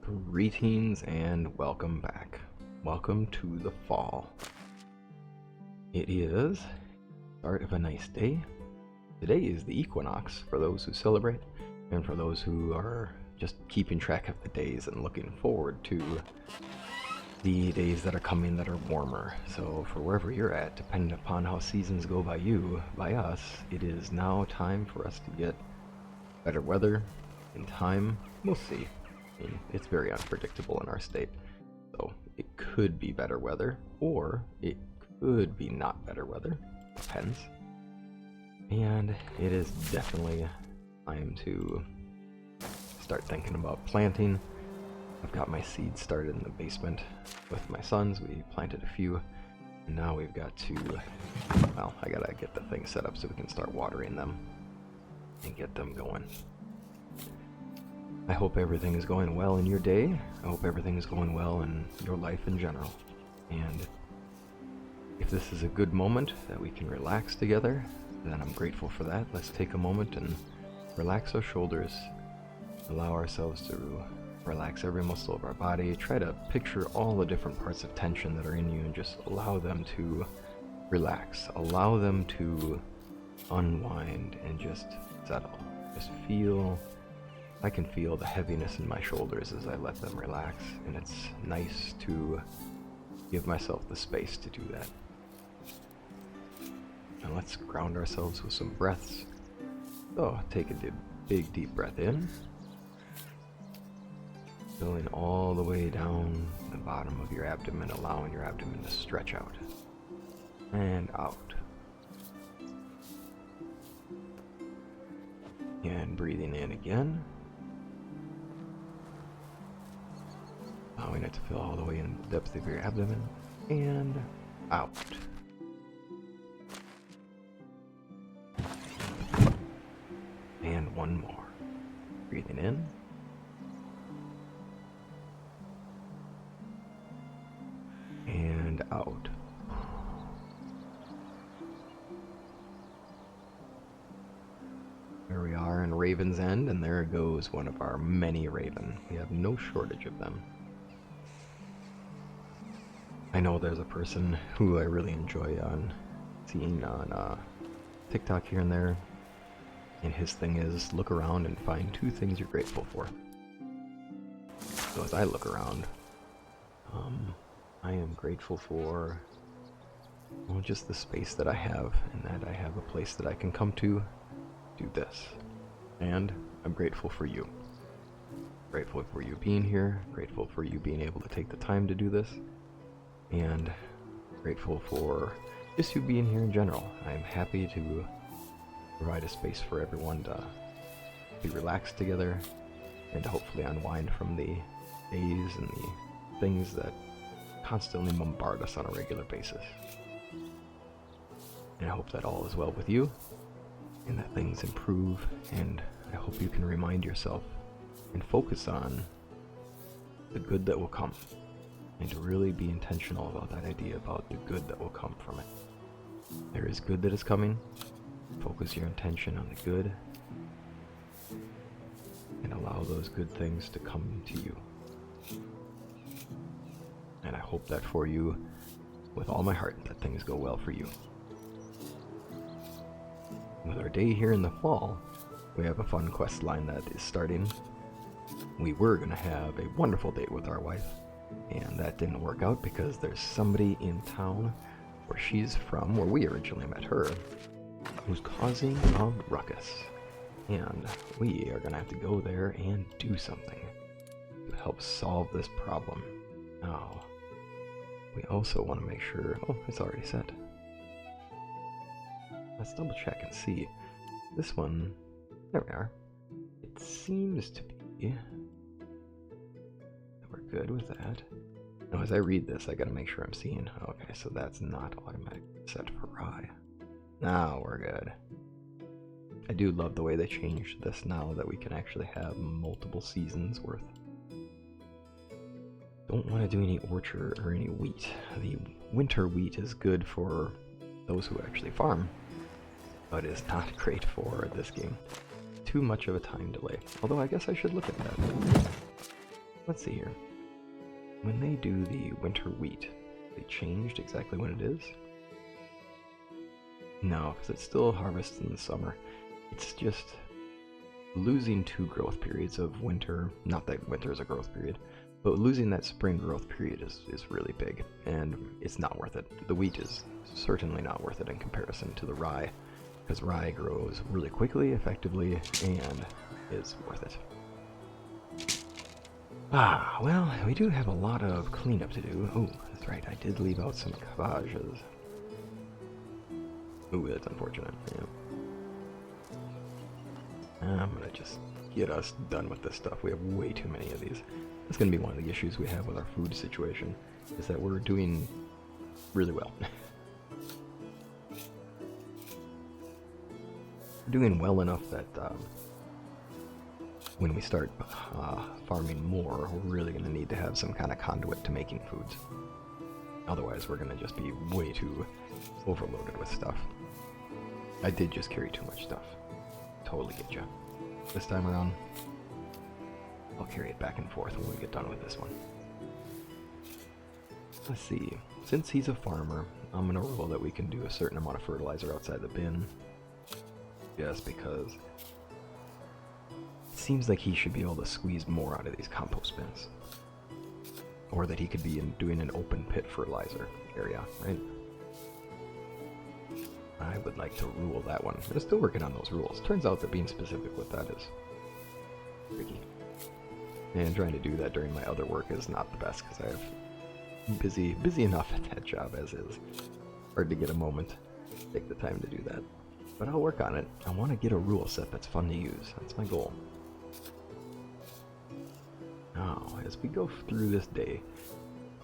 Greetings and welcome back. Welcome to the fall. It is the start of a nice day. Today is the equinox for those who celebrate, and for those who are just keeping track of the days and looking forward to the days that are coming that are warmer. So for wherever you're at, depending upon how seasons go by you, by us, it is now time for us to get better weather in time. We'll see. I mean, it's very unpredictable in our state, so it could be better weather, or it could be not better weather. Depends. And it is definitely time to start thinking about planting. I've got my seeds started in the basement with my sons. We planted a few, and now we've got to, well, I gotta get the thing set up so we can start watering them and get them going. I hope everything is going well in your day. I hope everything is going well in your life in general. And if this is a good moment that we can relax together, then I'm grateful for that. Let's take a moment and relax our shoulders. Allow ourselves to relax every muscle of our body. Try to picture all the different parts of tension that are in you and just allow them to relax. Allow them to unwind and just settle. Just feel. I can feel the heaviness in my shoulders as I let them relax, and it's nice to give myself the space to do that. And let's ground ourselves with some breaths. So take a big deep breath in, filling all the way down the bottom of your abdomen, allowing your abdomen to stretch out. And out. And breathing in again. Allowing it to fill all the way in the depth of your abdomen, and out. And one more. Breathing in. And out. There we are in Raven's End, and there goes one of our many raven. We have no shortage of them. I know there's a person who I really enjoy seeing on TikTok here and there, and his thing is look around and find 2 things you're grateful for. So as I look around, I am grateful for, well, just the space that I have, and that I have a place that I can come to do this. And I'm grateful for you. Grateful for you being here, grateful for you being able to take the time to do this. And grateful for just you being here in general. I'm happy to provide a space for everyone to be relaxed together and to hopefully unwind from the days and the things that constantly bombard us on a regular basis. And I hope that all is well with you and that things improve, and I hope you can remind yourself and focus on the good that will come. And to really be intentional about that idea about the good that will come from it. There is good that is coming. Focus your intention on the good. And allow those good things to come to you. And I hope that for you, with all my heart, that things go well for you. With our day here in the fall, we have a fun quest line that is starting. We were going to have a wonderful date with our wife. And that didn't work out because there's somebody in town where she's from, where we originally met her, who's causing a ruckus. And we are going to have to go there and do something to help solve this problem. Now, we also want to make sure, oh, it's already set. Let's double check and see. This one, there we are. It seems to be... We're good with that. Now as I read this, I gotta make sure I'm seeing. Okay, so that's not automatic set for rye. Now we're good. I do love the way they changed this now that we can actually have multiple seasons worth. Don't want to do any orchard or any wheat. The winter wheat is good for those who actually farm, but is not great for this game. Too much of a time delay. Although I guess I should look at that. let's see here. When they do the winter wheat, they changed exactly when it is? No, because it's still harvested in the summer. It's just losing 2 growth periods of winter. Not that winter is a growth period, but losing that spring growth period is really big, and it's not worth it. The wheat is certainly not worth it in comparison to the rye, because rye grows really quickly, effectively, and is worth it. Ah, well, we do have a lot of cleanup to do. Oh, that's right, I did leave out some cabbages. Ooh, that's unfortunate, yeah. I'm gonna just get us done with this stuff. We have way too many of these. That's gonna be one of the issues we have with our food situation, is that we're doing really well. We're doing well enough that when we start farming more, we're really gonna need to have some kind of conduit to making foods. Otherwise, we're gonna just be way too overloaded with stuff. I did just carry too much stuff. Totally get you. This time around, I'll carry it back and forth when we get done with this one. Let's see. Since he's a farmer, I'm gonna roll that we can do a certain amount of fertilizer outside the bin. Just because it seems like he should be able to squeeze more out of these compost bins. Or that he could be doing an open pit fertilizer area, right? I would like to rule that one. I'm still working on those rules. Turns out that being specific with that is tricky. And trying to do that during my other work is not the best, because I have busy enough at that job as is. Hard to get a moment to take the time to do that. But I'll work on it. I want to get a rule set that's fun to use. That's my goal. Now, as we go through this day,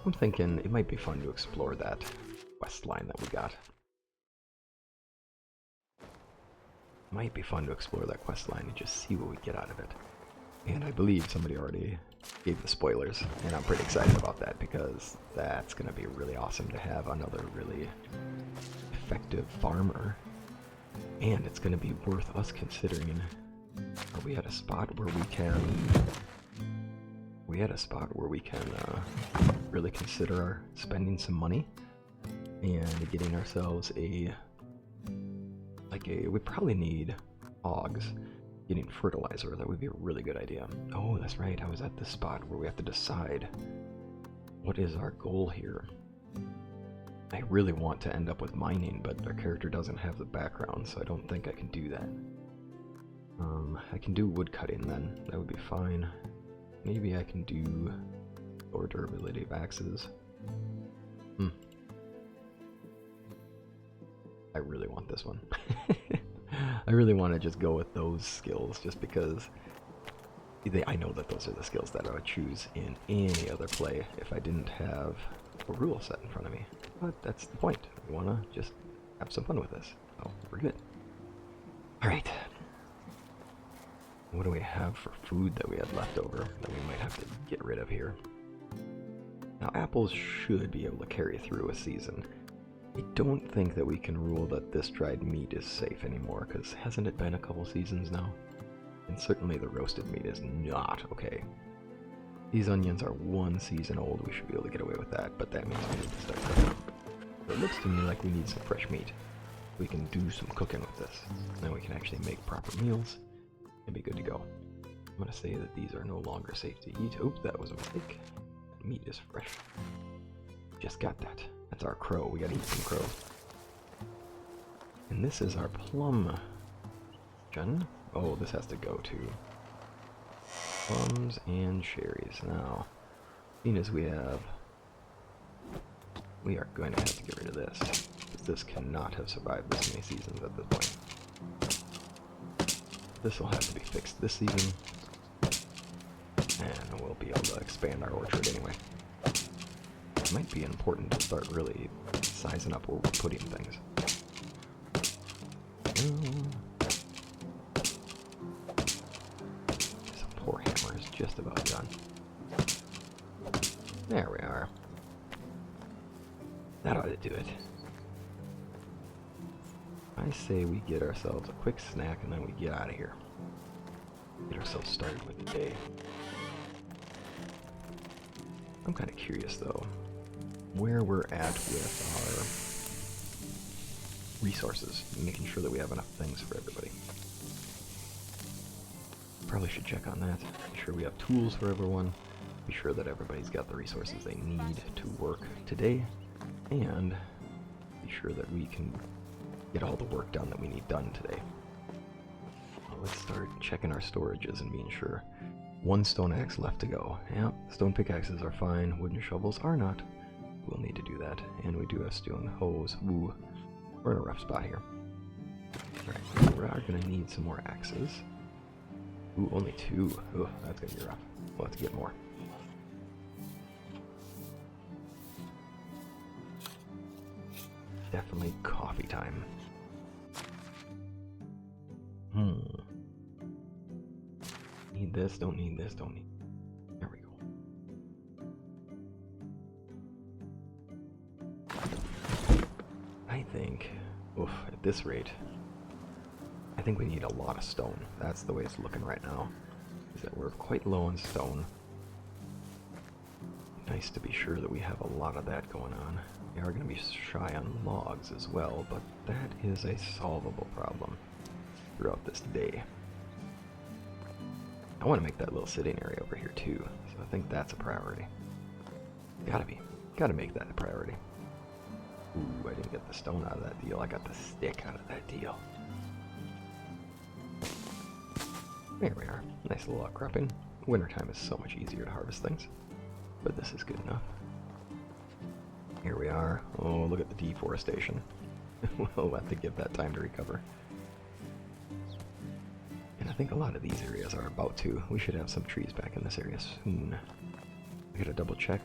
I'm thinking it might be fun to explore that quest line that we got. Might be fun to explore that quest line and just see what we get out of it. And I believe somebody already gave the spoilers, and I'm pretty excited about that, because that's going to be really awesome to have another really effective farmer. And it's going to be worth us considering. Are we at a spot where we can... really consider spending some money and getting ourselves we probably need hogs. Getting fertilizer, that would be a really good idea. Oh, that's right, I was at the spot where we have to decide what is our goal here. I really want to end up with mining, but our character doesn't have the background, so I don't think I can do that. I can do wood cutting then, that would be fine. Maybe I can do lower durability of axes. I really want this one. I really want to just go with those skills, just because I know that those are the skills that I would choose in any other play if I didn't have a rule set in front of me. But that's the point. We want to just have some fun with this. So we're good. Alright. What do we have for food that we had left over that we might have to get rid of here? Now, apples should be able to carry through a season. I don't think that we can rule that this dried meat is safe anymore, because hasn't it been a couple seasons now? And certainly the roasted meat is not okay. These onions are 1 season old, we should be able to get away with that, but that means we need to start cooking them. So it looks to me like we need some fresh meat. We can do some cooking with this. Then we can actually make proper meals and be good to go. I'm going to say that these are no longer safe to eat. Oops, that was a mistake. That meat is fresh. Just got that. That's our crow. We gotta eat some crow. And this is our plum. Oh, this has to go to plums and cherries. Now, seeing as we are going to have to get rid of this, because this cannot have survived this many seasons at this point. This will have to be fixed this season, and we'll be able to expand our orchard anyway. It might be important to start really sizing up where we're putting things. This poor hammer is just about done. There we are. That ought to do it. I say we get ourselves a quick snack and then we get out of here. Get ourselves started with the day. I'm kind of curious though, where we're at with our resources, making sure that we have enough things for everybody. Probably should check on that. Make sure we have tools for everyone. Be sure that everybody's got the resources they need to work today, and be sure that we can get all the work done that we need done today. Well, let's start checking our storages and being sure. 1 stone axe left to go. Yeah, stone pickaxes are fine. Wooden shovels are not. We'll need to do that. And we do have stone hoes. Ooh, we're in a rough spot here. Alright, we are going to need some more axes. Ooh, only 2. Ooh, that's going to be rough. We'll have to get more. Definitely coffee time. Need this, don't need this, don't need. There we go. I think, oof, at this rate, I think we need a lot of stone. That's the way it's looking right now. Is that we're quite low on stone. Nice to be sure that we have a lot of that going on. We are going to be shy on logs as well, but that is a solvable problem throughout this day. I want to make that little sitting area over here too, so I think that's a priority. Gotta make that a priority. Ooh, I didn't get the stone out of that deal, I got the stick out of that deal. There we are, nice little outcropping. Wintertime is so much easier to harvest things, but this is good enough. Here we are. Oh, look at the deforestation. We'll have to give that time to recover. And I think a lot of these areas are about to. We should have some trees back in this area soon. We gotta double check,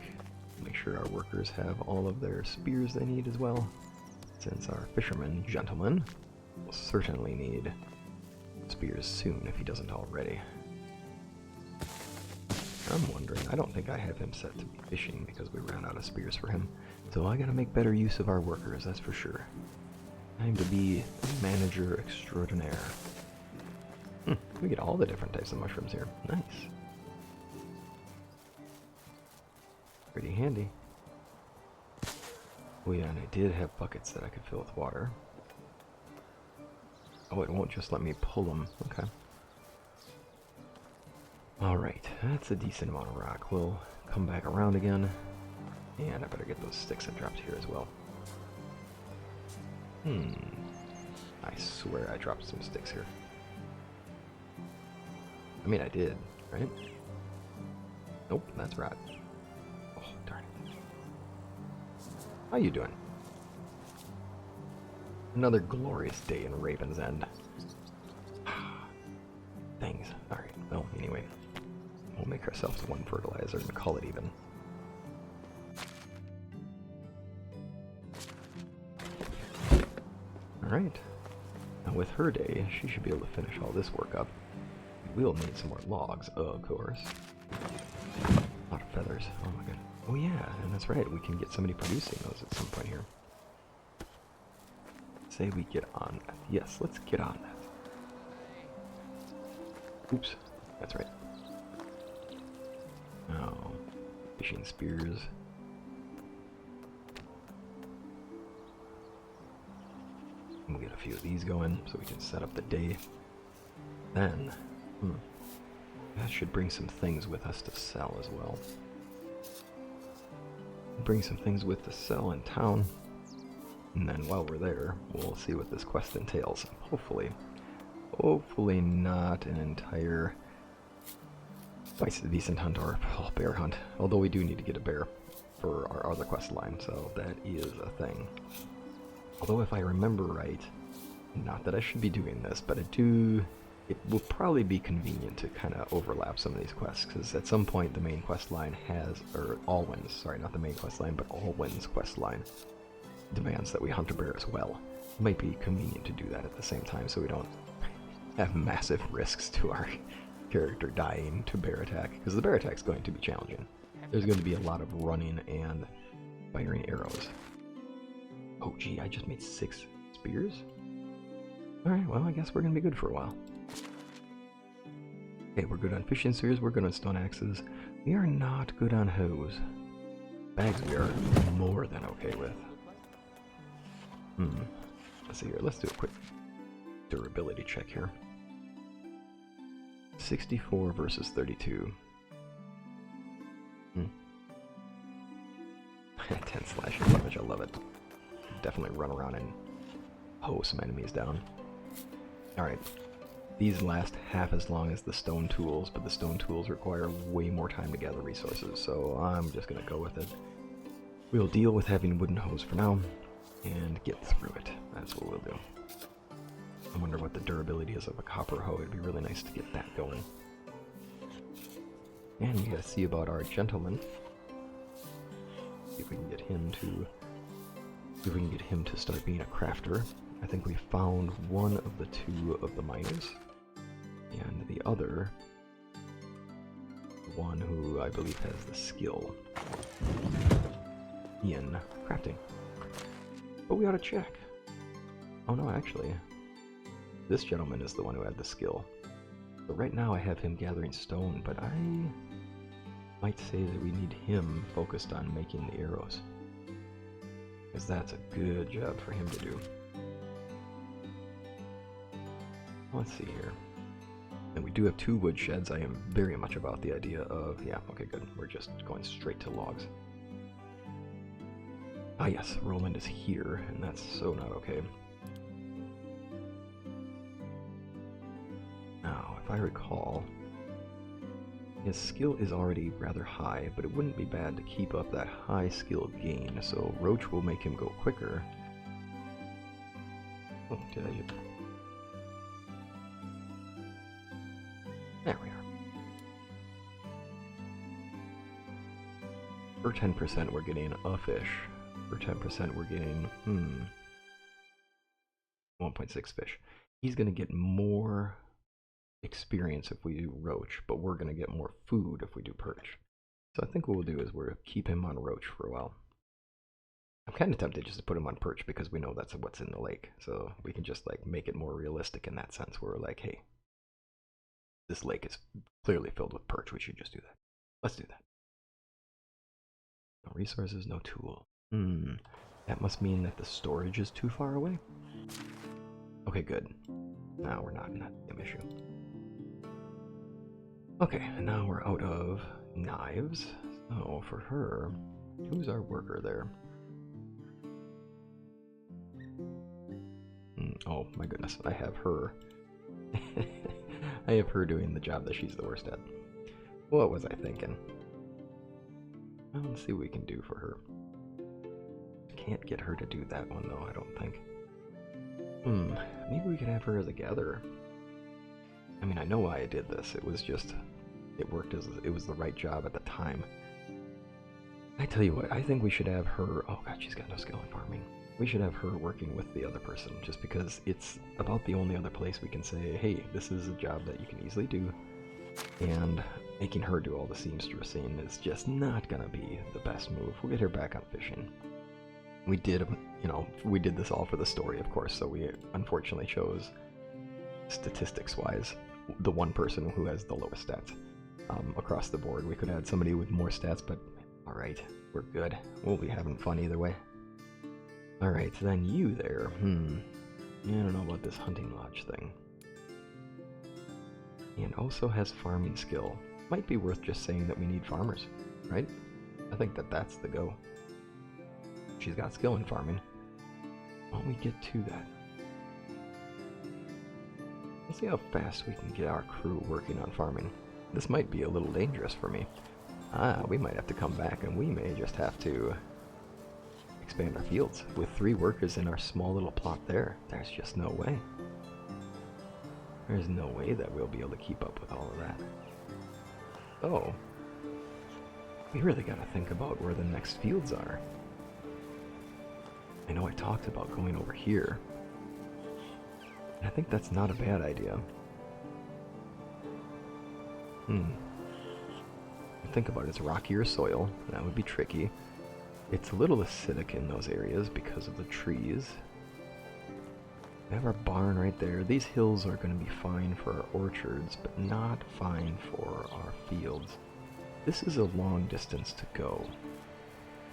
make sure our workers have all of their spears they need as well, since our fisherman gentleman will certainly need spears soon if he doesn't already. I'm wondering, I don't think I have him set to be fishing because we ran out of spears for him, so I gotta make better use of our workers, that's for sure. Time to be manager extraordinaire. We get all the different types of mushrooms here. Nice. Pretty handy. Oh yeah, and I did have buckets that I could fill with water. Oh, it won't just let me pull them. Okay. Alright, that's a decent amount of rock. We'll come back around again. And I better get those sticks I dropped here as well. I swear I dropped some sticks here. I mean, I did, right? Nope, that's right. Oh, darn it. How you doing? Another glorious day in Raven's End. Things. Alright, well, anyway. We'll make ourselves 1 fertilizer and call it even. Alright. Now with her day, she should be able to finish all this work up. We'll need some more logs, of course. A lot of feathers. Oh my god. Oh yeah, and that's right. We can get somebody producing those at some point here. Say we get on that. Yes, let's get on that. Oops. That's right. Oh. Fishing spears. We'll get a few of these going so we can set up the day. Then, that should bring some things with us to sell as well. Bring some things with to sell in town. And then while we're there, we'll see what this quest entails. Hopefully not an entire twice a decent hunt or bear hunt. Although we do need to get a bear for our other quest line, so that is a thing. Although if I remember right, not that I should be doing this, but it will probably be convenient to kind of overlap some of these quests, because at some point the main quest line has, or Alwyn's, sorry, not the main quest line, but Alwyn's quest line demands that we hunt a bear as well. It might be convenient to do that at the same time so we don't have massive risks to our character dying to bear attack, because the bear attack is going to be challenging. There's going to be a lot of running and firing arrows. Oh gee, I just made 6 spears? Alright, well I guess we're going to be good for a while. Okay, we're good on fishing spears, we're good on stone axes. We are not good on hoes. Bags we are more than okay with. Let's see here. Let's do a quick durability check here. 64 versus 32. 10 slashing damage, I love it. Definitely run around and hoe some enemies down. Alright. These last half as long as the stone tools, but the stone tools require way more time to gather resources, so I'm just gonna go with it. We'll deal with having wooden hoes for now, and get through it. That's what we'll do. I wonder what the durability is of a copper hoe. It'd be really nice to get that going. And we gotta see about our gentleman. See if we can get him to start being a crafter. I think we found one of the two of the miners, and the other, the one who I believe has the skill in crafting. But we ought to check. Oh no, actually, this gentleman is the one who had the skill. But right now I have him gathering stone, but I might say that we need him focused on making the arrows, because that's a good job for him to do. Let's see here. And we do have 2 wood sheds. I am very much about the idea of, yeah, okay, good. We're just going straight to logs. Ah yes, Roland is here, and that's so not okay. Now, if I recall, his skill is already rather high, but it wouldn't be bad to keep up that high skill gain, so Roach will make him go quicker. Oh, did I just... There we are. For 10% we're getting a fish. For 10% we're getting, 1.6 fish. He's gonna get more experience if we do Roach, but we're gonna get more food if we do Perch. So I think what we'll do is we'll keep him on Roach for a while. I'm kind of tempted just to put him on Perch because we know that's what's in the lake. So we can just like make it more realistic in that sense, where we're like, hey, this lake is clearly filled with Perch, we should just do that. Let's do that. No resources, no tool. That must mean that the storage is too far away. Okay, good. Now we're not in that same issue. Okay, and now we're out of knives. So for her, who's our worker there? Oh my goodness, I have her. I have her doing the job that she's the worst at. What was I thinking? Well, let's see what we can do for her. Can't get her to do that one though, I don't think. Maybe we could have her as a gatherer. I mean, I know why I did this. It was just, it worked as, it was the right job at the time. I tell you what, I think we should have her, oh god, she's got no skill in farming. We should have her working with the other person, just because it's about the only other place we can say, hey, this is a job that you can easily do, and making her do all the seamstressing is just not gonna be the best move. We'll get her back on fishing. We did, we did this all for the story, of course, so we unfortunately chose, statistics-wise, the one person who has the lowest stats across the board. We could have had somebody with more stats, but alright, we're good. We'll be having fun either way. Alright, so then you there, I don't know about this hunting lodge thing. And also has farming skill. Might be worth just saying that we need farmers, right? I think that that's the go. She's got skill in farming. Why don't we get to that? Let's see how fast we can get our crew working on farming. This might be a little dangerous for me. We might have to come back and we may just have to expand our fields. With 3 workers in our small little plot there, there's just no way. There's no way that we'll be able to keep up with all of that. Oh. We really gotta think about where the next fields are. I know I talked about going over here. I think that's not a bad idea. Think about it, it's rockier soil, that would be tricky. It's a little acidic in those areas because of the trees. We have our barn right there. These hills are going to be fine for our orchards, but not fine for our fields. This is a long distance to go.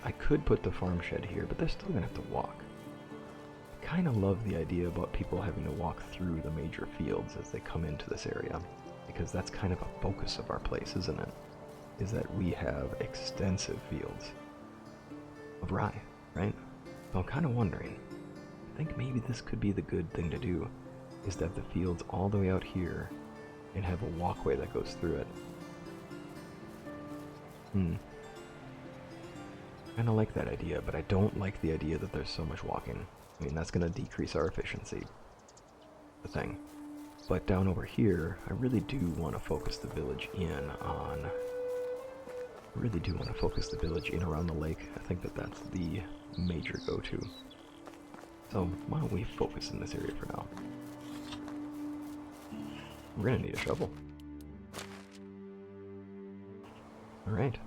I could put the farm shed here, but they're still gonna have to walk. I kind of love the idea about people having to walk through the major fields as they come into this area, because that's kind of a focus of our place, isn't it? Is that we have extensive fields of rye, right? So I'm kind of wondering, I think maybe this could be the good thing to do, is to have the fields all the way out here and have a walkway that goes through it. Kind of like that idea, but I don't like the idea that there's so much walking. I mean, that's going to decrease our efficiency. The thing. But down over here, I really do want to focus the village in on... I really do want to focus the village in around the lake. I think that that's the major go-to. So, why don't we focus in this area for now? We're going to need a shovel. Alright.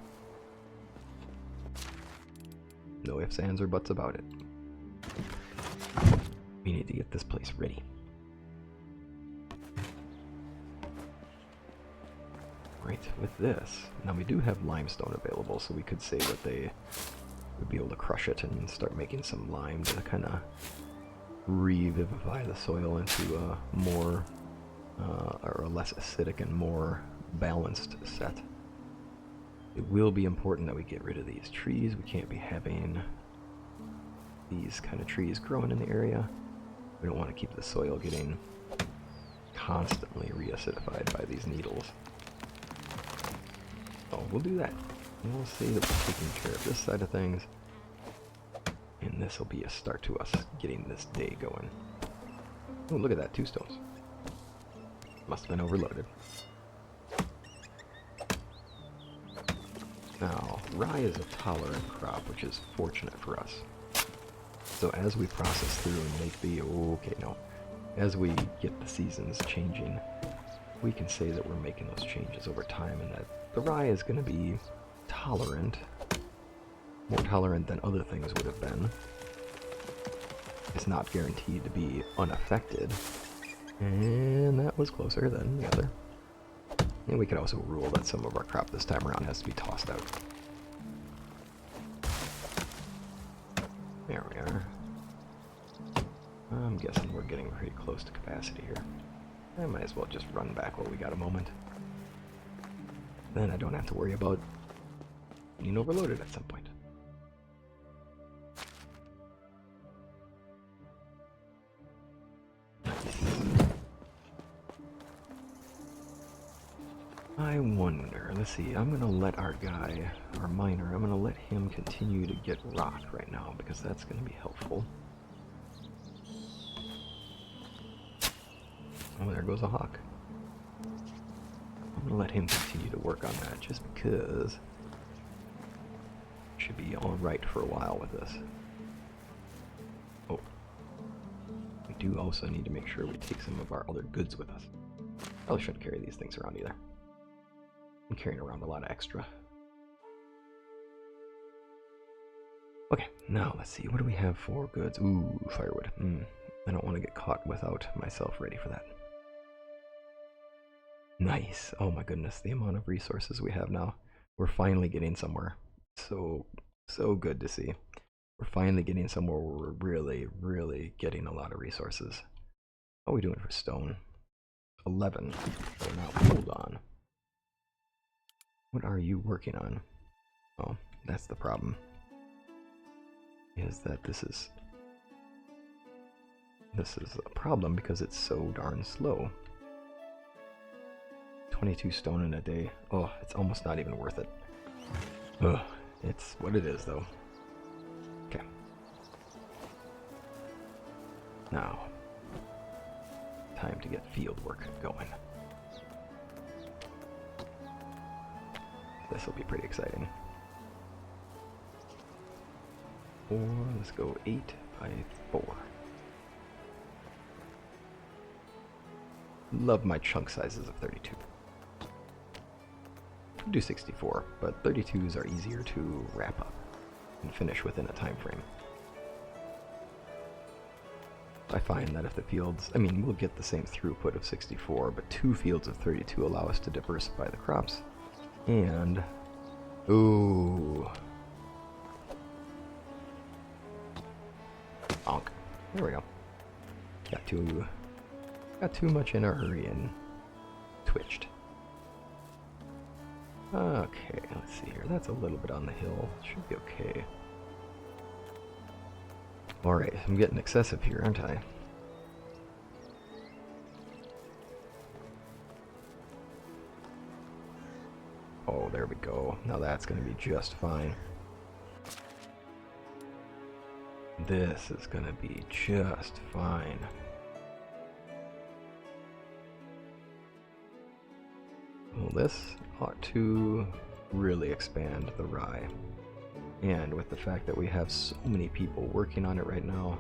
No ifs, ands, or buts about it. We need to get this place ready. Right, with this, now we do have limestone available, so we could say that they would be able to crush it and start making some lime to kind of revivify the soil into a more, or a less acidic and more balanced set. It will be important that we get rid of these trees. We can't be having these kind of trees growing in the area. We don't want to keep the soil getting constantly reacidified by these needles. So we'll do that. And we'll say that we're taking care of this side of things. And this will be a start to us getting this day going. Oh, look at that, 2 stones. Must have been overloaded. Now, rye is a tolerant crop, which is fortunate for us. So as we process through and make the... Okay, no. As we get the seasons changing, we can say that we're making those changes over time and that the rye is going to be tolerant. More tolerant than other things would have been. It's not guaranteed to be unaffected. And that was closer than the other. And we could also rule that some of our crop this time around has to be tossed out. There we are. I'm guessing we're getting pretty close to capacity here. I might as well just run back while we got a moment. Then I don't have to worry about being overloaded at some point. I wonder, let's see, I'm gonna let our guy, our miner, I'm gonna let him continue to get rock right now because that's gonna be helpful. Oh, there goes a hawk. I'm gonna let him continue to work on that just because it should be alright for a while with this. Oh. We do also need to make sure we take some of our other goods with us. Probably shouldn't carry these things around either. I'm carrying around a lot of extra. Okay, now let's see. What do we have for goods? Ooh, firewood. I don't want to get caught without myself ready for that. Nice. Oh my goodness, the amount of resources we have now. We're finally getting somewhere. So good to see. We're finally getting somewhere where we're really getting a lot of resources. How are we doing for stone? 11. So now, hold on. What are you working on? Oh, that's the problem. Is that this is a problem because it's so darn slow. 22 stone in a day. Oh, it's almost not even worth it. Ugh, it's what it is though. Okay. Now, time to get field work going. This will be pretty exciting. Let's go 8 by 4. Love my chunk sizes of 32. I'll do 64, but 32s are easier to wrap up and finish within a time frame. I find that if the fields, I mean, we'll get the same throughput of 64, but 2 fields of 32 allow us to diversify the crops. And, ooh, There we go. Got too much in a hurry and twitched. Okay, let's see here. That's a little bit on the hill. Should be okay. Alright, I'm getting excessive here, aren't I? Oh, there we go. Now that's going to be just fine. This is going to be just fine. Well, this ought to really expand the rye. And with the fact that we have so many people working on it right now,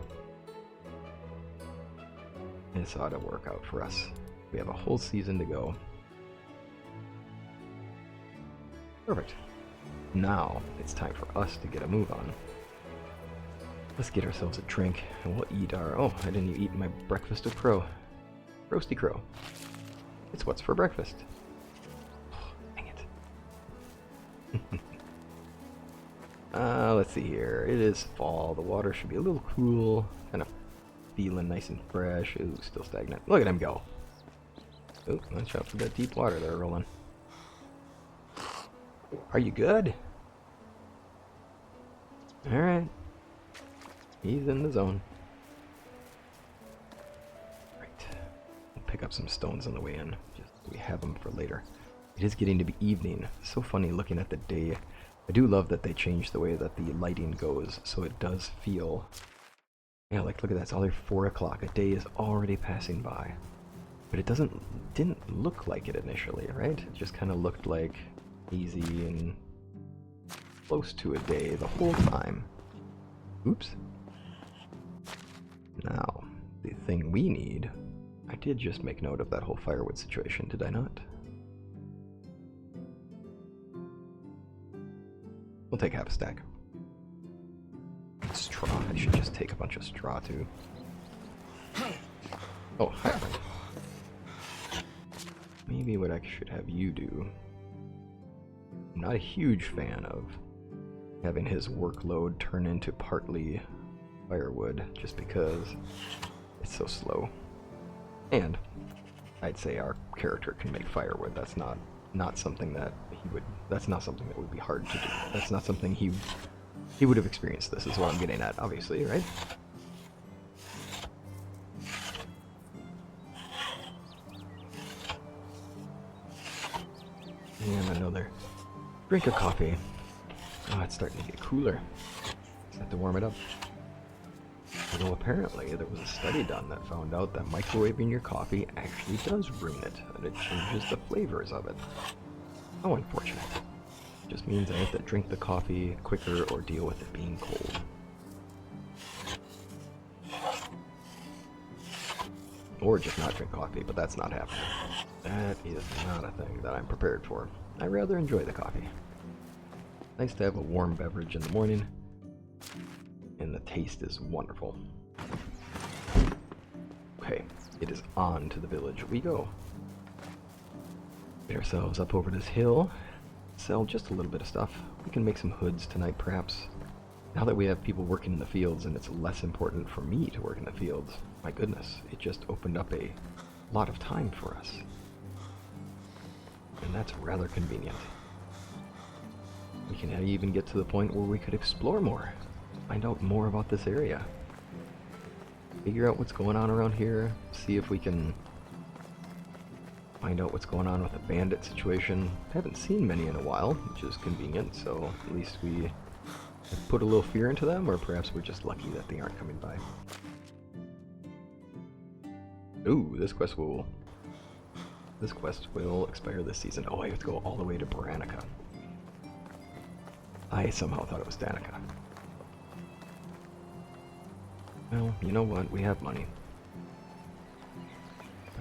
this ought to work out for us. We have a whole season to go. Perfect. Now it's time for us to get a move on. Let's get ourselves a drink and we'll eat our... Oh, I didn't eat my breakfast of crow. Roasty crow. It's what's for breakfast. Oh, dang it. Let's see here. It is fall. The water should be a little cool. Kind of feeling nice and fresh. Ooh, still stagnant. Look at him go. Ooh, watch out for that deep water there rolling. Are you good? Alright. He's in the zone. Right. We'll pick up some stones on the way in. Just so we have them for later. It is getting to be evening. So funny looking at the day. I do love that they changed the way that the lighting goes, so it does feel... Yeah, like look at that, it's already 4 o'clock. A day is already passing by. But it didn't look like it initially, right? It just kind of looked like easy and close to a day the whole time. Oops. Now, the thing we need... I did just make note of that whole firewood situation, did I not? We'll take half a stack. Straw. I should just take a bunch of straw too. Oh, hi. Maybe what I should have you do... I'm not a huge fan of having his workload turn into partly firewood, just because it's so slow. And I'd say our character can make firewood. That's not something that he would. That's not something that would be hard to do. That's not something he would have experienced. This is what I'm getting at, obviously, right? And another drink of coffee. Oh, it's starting to get cooler. Just have to warm it up. Although apparently there was a study done that found out that microwaving your coffee actually does ruin it, and it changes the flavors of it. How unfortunate. Just means I have to drink the coffee quicker or deal with it being cold. Or just not drink coffee, but that's not happening. That is not a thing that I'm prepared for. I rather enjoy the coffee. Nice to have a warm beverage in the morning, and the taste is wonderful. Okay, it is on to the village we go. Get ourselves up over this hill, sell just a little bit of stuff. We can make some hoods tonight, perhaps. Now that we have people working in the fields and it's less important for me to work in the fields, my goodness, it just opened up a lot of time for us. And that's rather convenient. We can even get to the point where we could explore more, find out more about this area, figure out what's going on around here, see if we can find out what's going on with the bandit situation. Haven't seen many in a while, which is convenient, so at least we put a little fear into them, or perhaps we're just lucky that they aren't coming by. Ooh, this quest will expire this season. Oh, I have to go all the way to Branica. I somehow thought it was Danica. Well, you know what? We have money.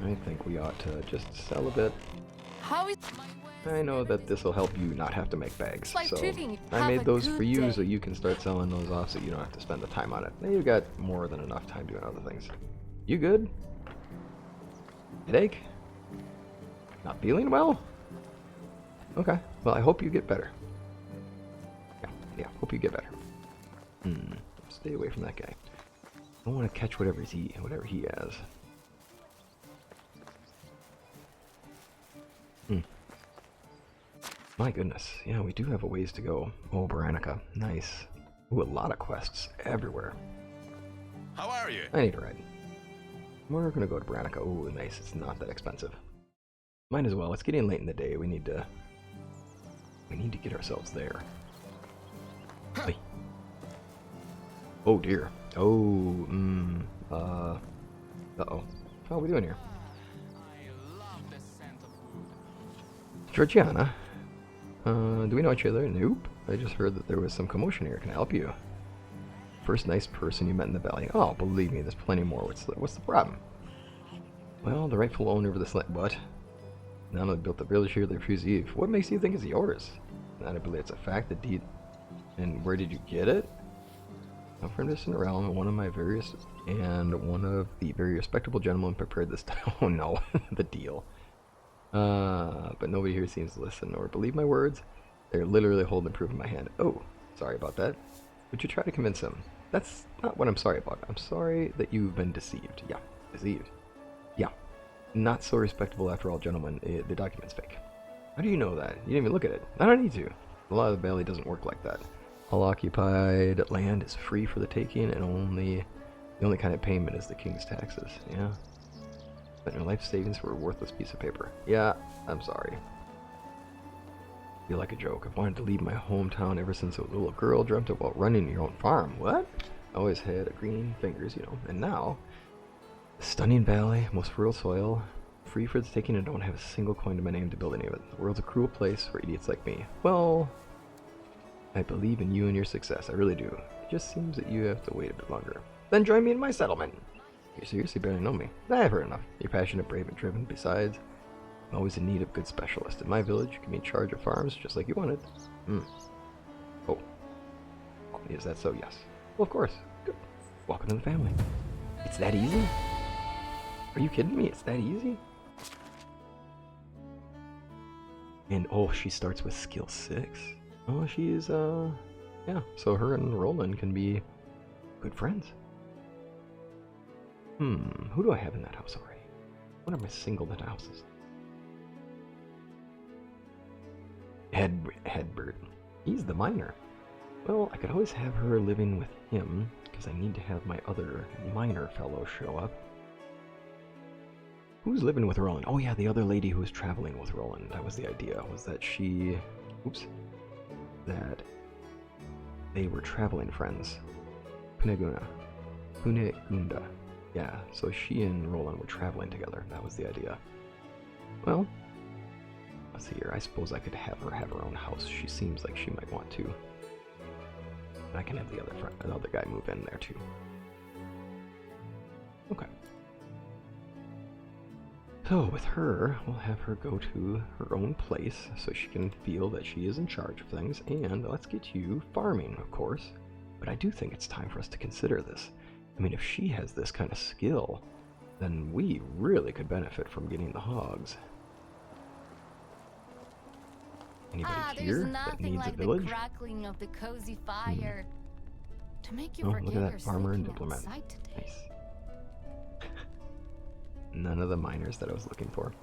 I think we ought to just sell a bit. I know that this will help you not have to make bags, so I made those for you so you can start selling those off so you don't have to spend the time on it. Now you've got more than enough time doing other things. You good? Headache? Not feeling well? Okay, well I hope you get better. Yeah, hope you get better. Stay away from that guy. I want to catch whatever he has. My goodness. Yeah, we do have a ways to go. Oh, Baranica. Nice. Ooh, a lot of quests everywhere. How are you? I need a ride. We're gonna go to Baranica. Ooh, nice. It's not that expensive. Might as well. It's getting late in the day. We need to get ourselves there. Hey. Oh dear. Oh, uh-oh. How are we doing here? Georgiana? Do we know each other? Nope. I just heard that there was some commotion here. Can I help you? First nice person you met in the valley. Oh, believe me, there's plenty more. What's the problem? Well, the rightful owner of this land. What? Not only built the village here, they refuse Eve. What makes you think it's yours? Not to believe it's a fact. The deed. And where did you get it? I'm from distant realm, one of the very respectable gentlemen prepared this time. Oh no, the deal. But nobody here seems to listen or believe my words. They're literally holding proof in my hand. Oh, sorry about that. Would you try to convince him? That's not what I'm sorry about. I'm sorry that you've been deceived. Yeah, deceived. Yeah. Not so respectable after all, gentlemen. The document's fake. How do you know that? You didn't even look at it. I don't need to. A lot of the valley doesn't work like that. All occupied land is free for the taking, and the only kind of payment is the king's taxes. Yeah. But your life savings for a worthless piece of paper. Yeah, I'm sorry. Feel like a joke. I've wanted to leave my hometown ever since I was a little girl. Dreamt about running your own farm. What? I always had a green fingers, you know. And now, a stunning valley, most fertile soil, free for the taking, and don't have a single coin to my name to build any of it. The world's a cruel place for idiots like me. Well, I believe in you and your success. I really do. It just seems that you have to wait a bit longer. Then join me in my settlement. You seriously barely know me. I've heard enough. You're passionate, brave, and driven. Besides, I'm always in need of good specialists. In my village, you can be in charge of farms just like you wanted. Oh. Is that so? Yes. Well, of course. Good. Welcome to the family. It's that easy? Are you kidding me? It's that easy? And oh, she starts with skill 6. Oh, she's, yeah. So her and Roland can be good friends. Who do I have in that house already? What are my single-net houses? Hedbert. He's the miner. Well, I could always have her living with him, because I need to have my other miner fellow show up. Who's living with Roland? Oh yeah, the other lady who was traveling with Roland. That was the idea, was that she... Oops. That they were traveling friends. Punegunda. Yeah, so she and Roland were traveling together. That was the idea. Well, let's see here. I suppose I could have her own house. She seems like she might want to. And I can have the other guy move in there too. Okay. So with her, we'll have her go to her own place so she can feel that she is in charge of things. And let's get you farming, of course. But I do think it's time for us to consider this. I mean, if she has this kind of skill, then we really could benefit from getting the hogs. Anybody here that needs a village? The crackling of the cozy fire to make you Oh, forget look at that farmer and you're diplomat. sleeping outside today. Nice. None of the miners that I was looking for.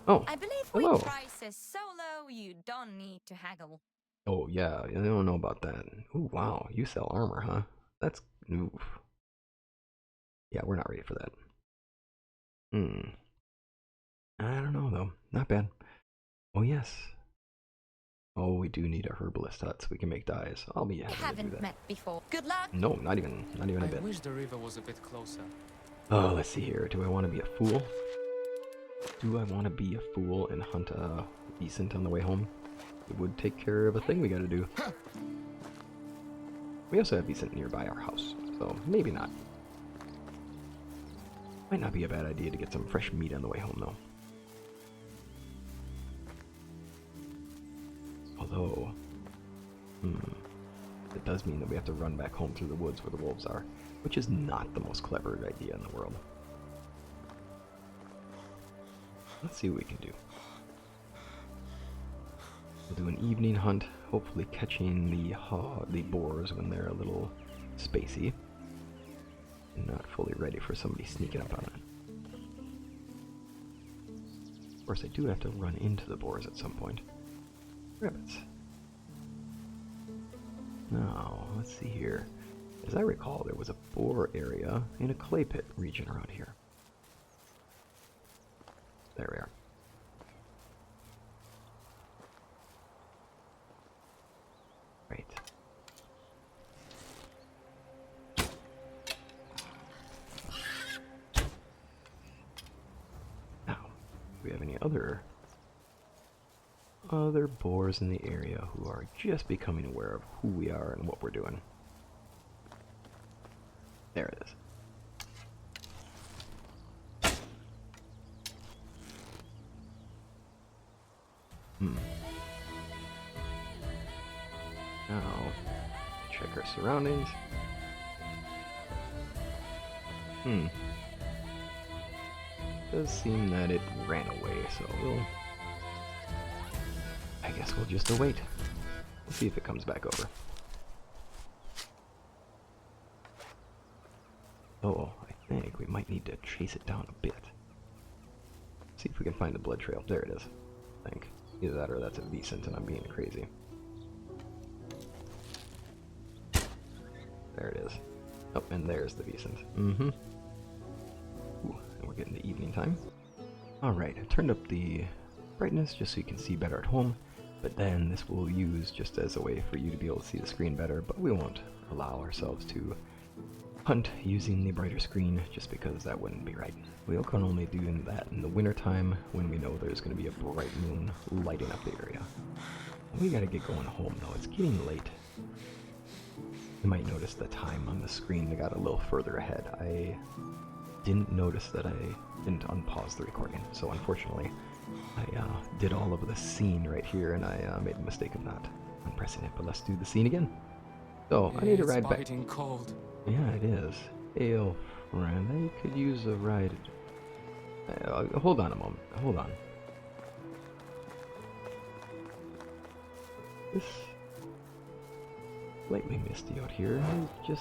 Oh, I believe hello. with prices so low you don't need to haggle. Oh yeah, I don't know about that. Ooh, wow, you sell armor, huh? That's oof. Yeah, we're not ready for that. I don't know though. Not bad. Oh yes. Oh, we do need a herbalist hut so we can make dyes. I'll be happy to do Haven't that. met before. Good luck. No, not even a bit. I wish the river was a bit closer. Oh, let's see here. Do I want to be a fool? Do I want to be a fool and hunt a decent on the way home? It would take care of a thing we gotta do. We also have decent nearby our house, so maybe not. Might not be a bad idea to get some fresh meat on the way home, though. Although, it does mean that we have to run back home through the woods where the wolves are, which is not the most clever idea in the world. Let's see what we can do. We'll do an evening hunt, hopefully catching the boars when they're a little spacey. not fully ready for somebody sneaking up on it. Of course, I do have to run into the boars at some point. Rabbits. Now, let's see here. As I recall, there was a boar area in a clay pit region around here. There we are. Right. Now, do we have any other boars in the area who are just becoming aware of who we are and what we're doing? There it is. Now, check our surroundings. Does seem that it ran away, so I guess we'll just await. We'll see if it comes back over. Oh, I think we might need to chase it down a bit. See if we can find the blood trail. There it is. I think. Either that or that's a Vicent and I'm being crazy. There it is. Oh, and there's the Vicent. Ooh, and we're getting to evening time. Alright, I turned up the brightness just so you can see better at home, but then this will use just as a way for you to be able to see the screen better, but we won't allow ourselves to hunt using the brighter screen just because that wouldn't be right. We can only do that in the winter time when we know there's going to be a bright moon lighting up the area. We gotta get going home though, it's getting late. You might notice the time on the screen got a little further ahead. I didn't notice that I didn't unpause the recording, so unfortunately I did all of the scene right here and I made the mistake of not unpressing it, but let's do the scene again. So I need to ride back. Cold. Yeah, it is. Hey, old friend, I could use a ride. Hold on a moment. Hold on. This slightly misty out here. This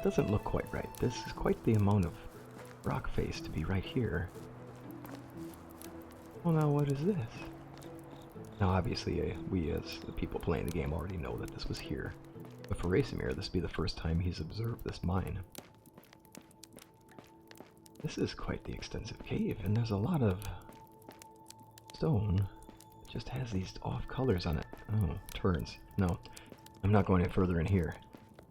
doesn't look quite right. This is quite the amount of rock face to be right here. Well, now what is this? Now, obviously, we as the people playing the game already know that this was here. But for Racemir, this would be the first time he's observed this mine. This is quite the extensive cave, and there's a lot of stone. It just has these off colors on it. Oh, turns. No, I'm not going any further in here.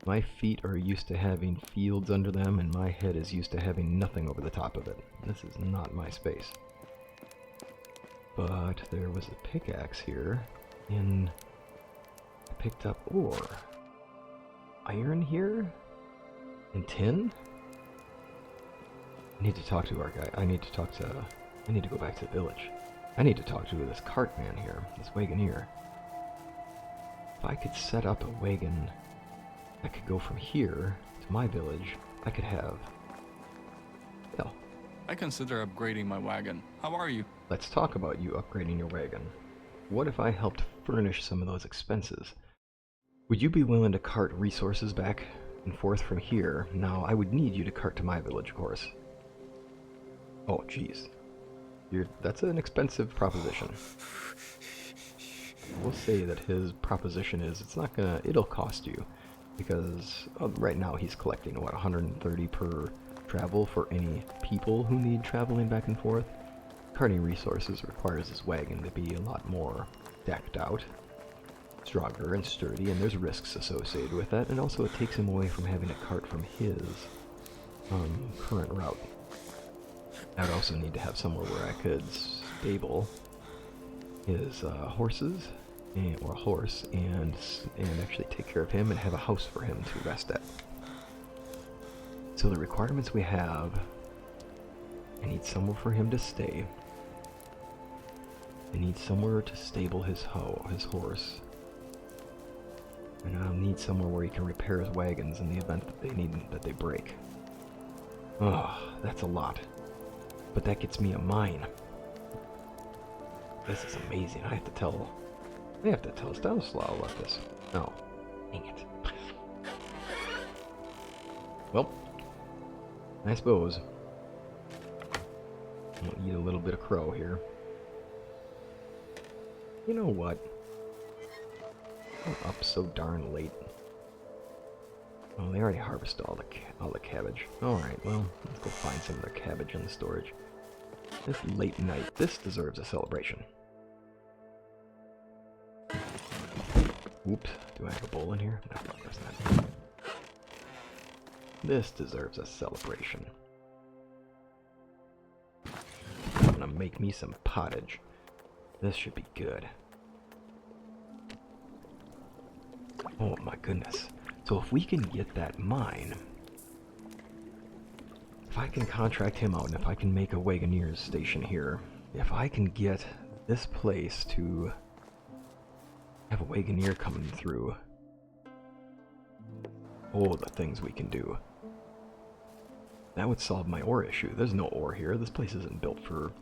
My feet are used to having fields under them, and my head is used to having nothing over the top of it. This is not my space. But there was a pickaxe here, and I picked up ore. Iron here? And tin? I need to talk to our guy. I need to go back to the village. I need to talk to this cart man here, this wagoneer. If I could set up a wagon that could go from here to my village, I could have... Well, I consider upgrading my wagon. How are you? let's talk about you upgrading your wagon. What if I helped furnish some of those expenses? Would you be willing to cart resources back and forth from here? Now, I would need you to cart to my village, of course. Oh, jeez. That's an expensive proposition. We'll say that his proposition is it'll cost you. Because right now he's collecting, what, 130 per travel for any people who need traveling back and forth. Carting resources requires his wagon to be a lot more decked out, stronger and sturdy, and there's risks associated with that, and also it takes him away from having a cart from his current route. I would also need to have somewhere where I could stable his horses, or a horse, and actually take care of him and have a house for him to rest at. So the requirements we have, I need somewhere for him to stay. I need somewhere to stable his horse. And I'll need somewhere where he can repair his wagons in the event that they break. Oh, that's a lot. But that gets me a mine. This is amazing. I have to tell Stanislaw about this. No. Dang it. Well, I suppose. I'll eat a little bit of crow here. You know what? I'm up so darn late. Oh, they already harvested all the cabbage. Alright, well, let's go find some of their cabbage in the storage. This late night, this deserves a celebration. Oops, do I have a bowl in here? No, of course not. This deserves a celebration. I'm gonna make me some pottage. This should be good. Oh my goodness. So if we can get that mine, if I can contract him out and if I can make a Wagoneer's station here, if I can get this place to have a Wagoneer coming through, oh, the things we can do. That would solve my ore issue. There's no ore here. This place isn't built for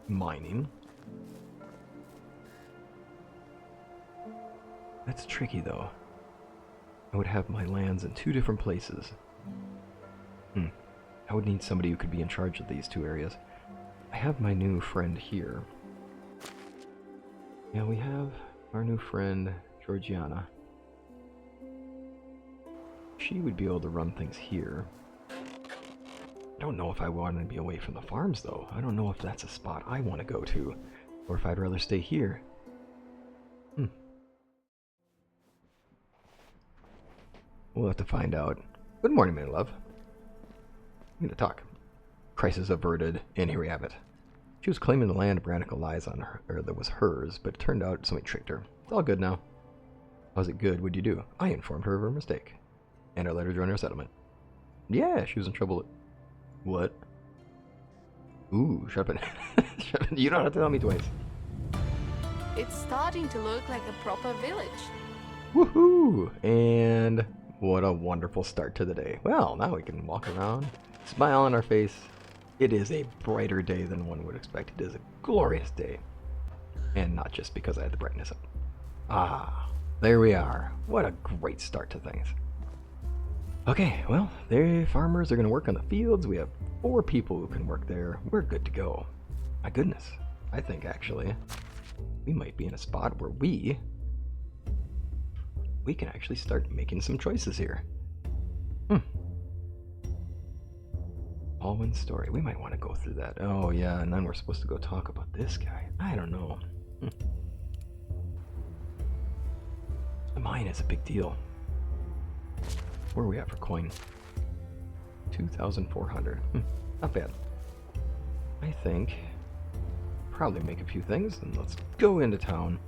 mining. That's tricky though. I would have my lands in two different places. I would need somebody who could be in charge of these two areas. I have my new friend here. Yeah, we have our new friend, Georgiana. She would be able to run things here. I don't know if I want to be away from the farms though. I don't know if that's a spot I want to go to, or if I'd rather stay here. We'll have to find out. Good morning, my love. I'm gonna talk. Crisis averted, and here we have it. She was claiming the land Branica lies on her, or that was hers, but it turned out somebody tricked her. It's all good now. How's it good? What'd you do? I informed her of her mistake, and I let her join our settlement. Yeah, she was in trouble. What? Ooh, shut up. Shut up. You don't have to tell me twice. It's starting to look like a proper village. Woohoo! And what a wonderful start to the day. Well, now we can walk around, smile on our face. It is a brighter day than one would expect. It is a glorious day. And not just because I had the brightness up. Ah, there we are. What a great start to things. Okay, well, the farmers are going to work on the fields. We have 4 people who can work there. We're good to go. My goodness. I think, actually, we might be in a spot where we can actually start making some choices here. Alwyn's story. We might want to go through that. Oh, yeah, and then we're supposed to go talk about this guy. I don't know. The mine is a big deal. Where are we at for coin? 2,400. Not bad. I think probably make a few things, and let's go into town.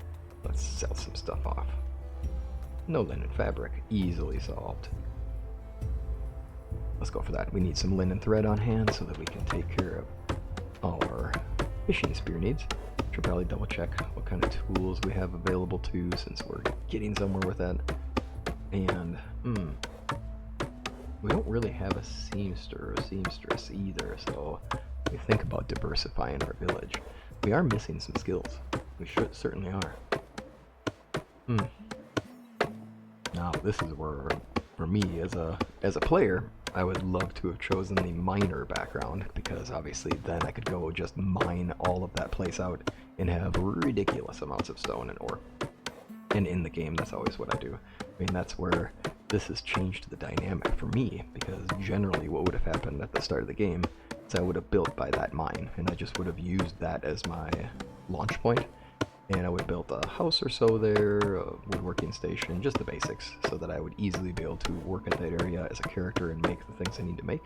Let's sell some stuff off. No linen fabric. Easily solved. Let's go for that. We need some linen thread on hand so that we can take care of our fishing spear needs. Should probably double check what kind of tools we have available too, since we're getting somewhere with that. And, we don't really have a seamster or seamstress either, so we think about diversifying our village. We are missing some skills. We certainly are. Now, this is where, for me, as a player, I would love to have chosen the miner background, because obviously then I could go just mine all of that place out and have ridiculous amounts of stone and ore. And in the game, that's always what I do. I mean, that's where this has changed the dynamic for me, because generally what would have happened at the start of the game is I would have built by that mine, and I just would have used that as my launch point. And I would have built a house or so there, a woodworking station, just the basics, so that I would easily be able to work in that area as a character and make the things I need to make.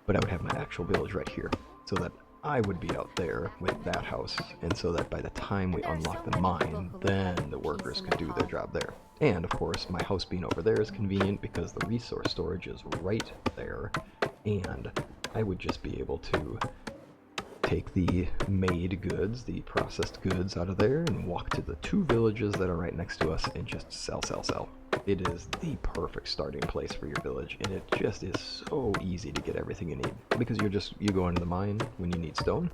But I would have my actual village right here, so that I would be out there with that house, and so that by the time we unlock the mine, then the workers can do their job there. And of course, my house being over there is convenient because the resource storage is right there, and I would just be able to take the made goods, the processed goods out of there, and walk to the 2 villages that are right next to us and just sell, sell, sell. It is the perfect starting place for your village, and it just is so easy to get everything you need, because you go into the mine when you need stone,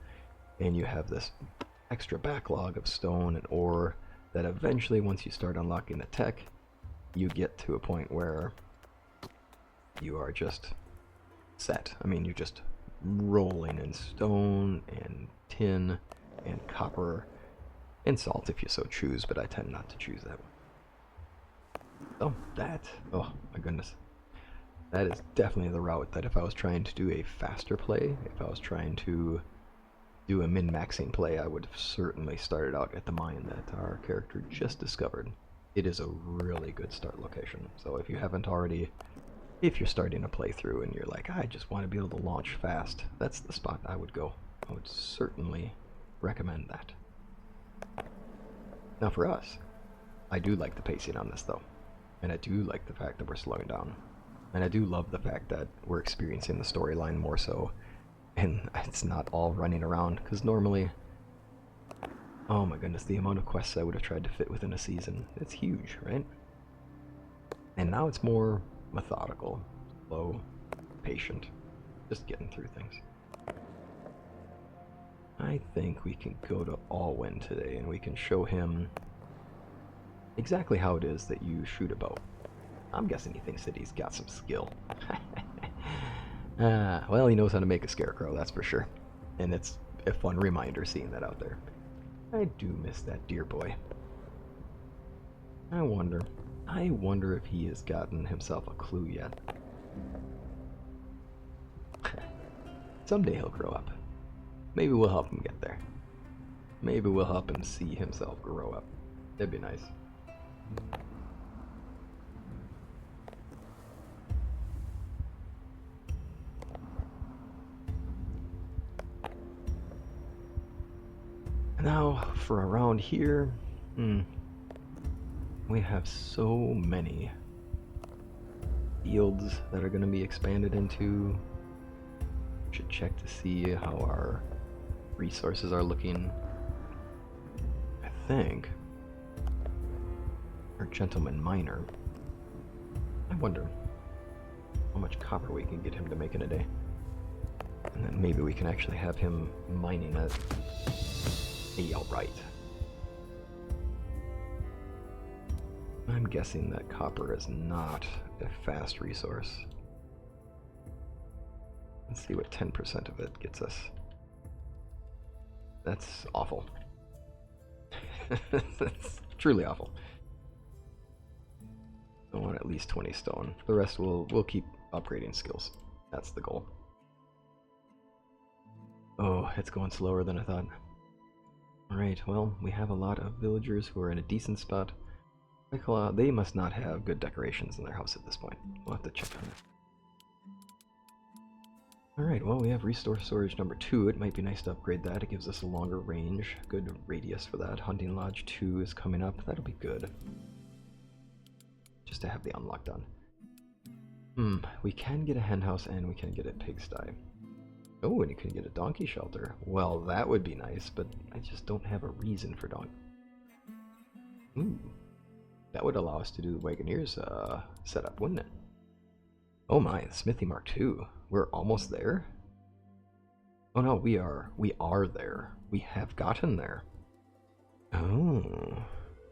and you have this extra backlog of stone and ore that eventually, once you start unlocking the tech, you get to a point where you are just set. I mean, you're just rolling in stone and tin and copper and salt if you so choose, but I tend not to choose that one. So oh my goodness. That is definitely the route that if I was trying to do a faster play, if I was trying to do a min-maxing play, I would have certainly started out at the mine that our character just discovered. It is a really good start location. So if you haven't already, if you're starting a playthrough and you're like, I just want to be able to launch fast, that's the spot I would go. I would certainly recommend that. Now for us, I do like the pacing on this though. And I do like the fact that we're slowing down. And I do love the fact that we're experiencing the storyline more so. And it's not all running around, because normally, oh my goodness, the amount of quests I would have tried to fit within a season, it's huge, right? And now it's more methodical, slow, patient, just getting through things. I think we can go to Alwyn today and we can show him exactly how it is that you shoot a bow. I'm guessing he thinks that he's got some skill. Well, he knows how to make a scarecrow, that's for sure. And it's a fun reminder seeing that out there. I do miss that dear boy. I wonder if he has gotten himself a clue yet. Someday he'll grow up. Maybe we'll help him get there. Maybe we'll help him see himself grow up. That'd be nice. Now, for around here, we have so many fields that are going to be expanded into. Should check to see how our resources are looking. I think our gentleman miner, I wonder how much copper we can get him to make in a day. And then maybe we can actually have him mining it outright. I'm guessing that copper is not a fast resource. Let's see what 10% of it gets us. That's awful. That's truly awful. I want at least 20 stone. The rest we'll keep upgrading skills. That's the goal. Oh, it's going slower than I thought. Alright, well, we have a lot of villagers who are in a decent spot. They must not have good decorations in their house at this point. We'll have to check on that. Alright, well, we have restore storage number 2. It might be nice to upgrade that. It gives us a longer range, good radius for that. Hunting Lodge 2 is coming up. That'll be good. Just to have the unlock done. We can get a hen house and we can get a pigsty. Oh, and you can get a donkey shelter. Well, that would be nice, but I just don't have a reason for donkey. Ooh. That would allow us to do the Wagoneer's setup, wouldn't it? Oh my, the Smithy Mark II. We're almost there? Oh no, we are there. We have gotten there. Oh.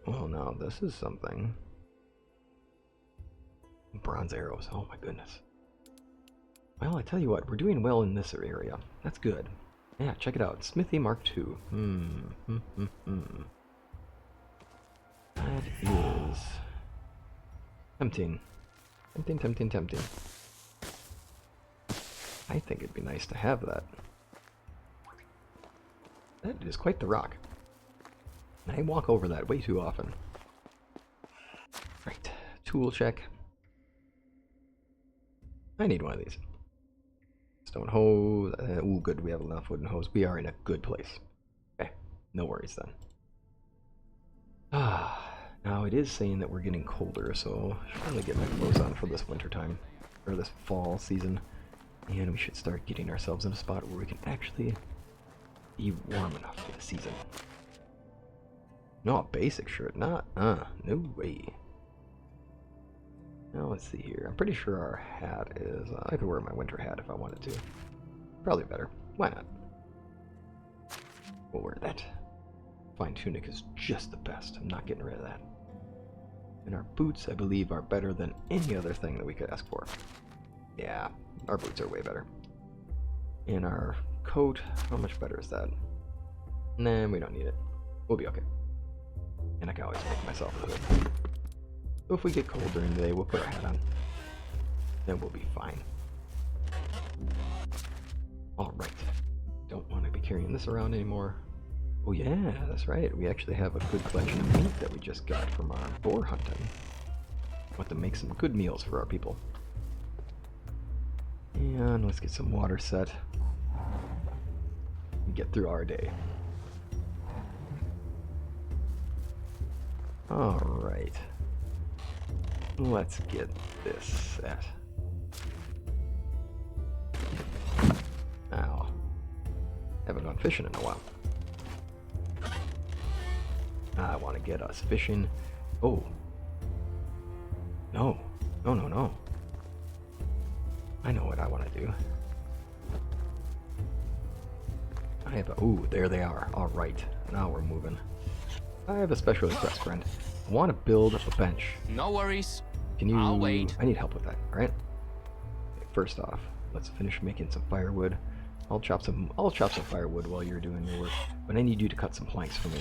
Well, now this is something. Bronze arrows, oh my goodness. Well, I tell you what, we're doing well in this area. That's good. Yeah, check it out. Smithy Mark II. That is tempting. Tempting. I think it'd be nice to have that. That is quite the rock. I walk over that way too often. Right, tool check. I need one of these. Stone hose. Ooh, good. We have enough wooden hose. We are in a good place. Okay, no worries then. Now it is saying that we're getting colder, so I should probably get my clothes on for this winter time, or this fall season, and we should start getting ourselves in a spot where we can actually be warm enough for the season. No, a basic shirt, not, no way. Now let's see here. I'm pretty sure our hat is, I could wear my winter hat if I wanted to. Probably better. Why not? We'll wear that. Fine tunic is just the best. I'm not getting rid of that. And our boots, I believe, are better than any other thing that we could ask for. Yeah, our boots are way better. And our coat, how much better is that? Nah, we don't need it. We'll be okay. And I can always make myself a hood. So if we get cold during the day, we'll put our hat on. Then we'll be fine. Alright. Don't want to be carrying this around anymore. Oh yeah, that's right. We actually have a good collection of meat that we just got from our boar hunting. Want to make some good meals for our people. And let's get some water set. And get through our day. Alright. Let's get this set. Now, haven't gone fishing in a while. I want to get us fishing. Oh. No. No, no, no. I know what I want to do. I have a... Ooh, there they are. Alright. Now we're moving. I have a special request, friend. I want to build a bench. No worries. Can you... I'll wait. I need help with that, alright? Okay, first off, let's finish making some firewood. I'll chop some firewood while you're doing your work, but I need you to cut some planks for me.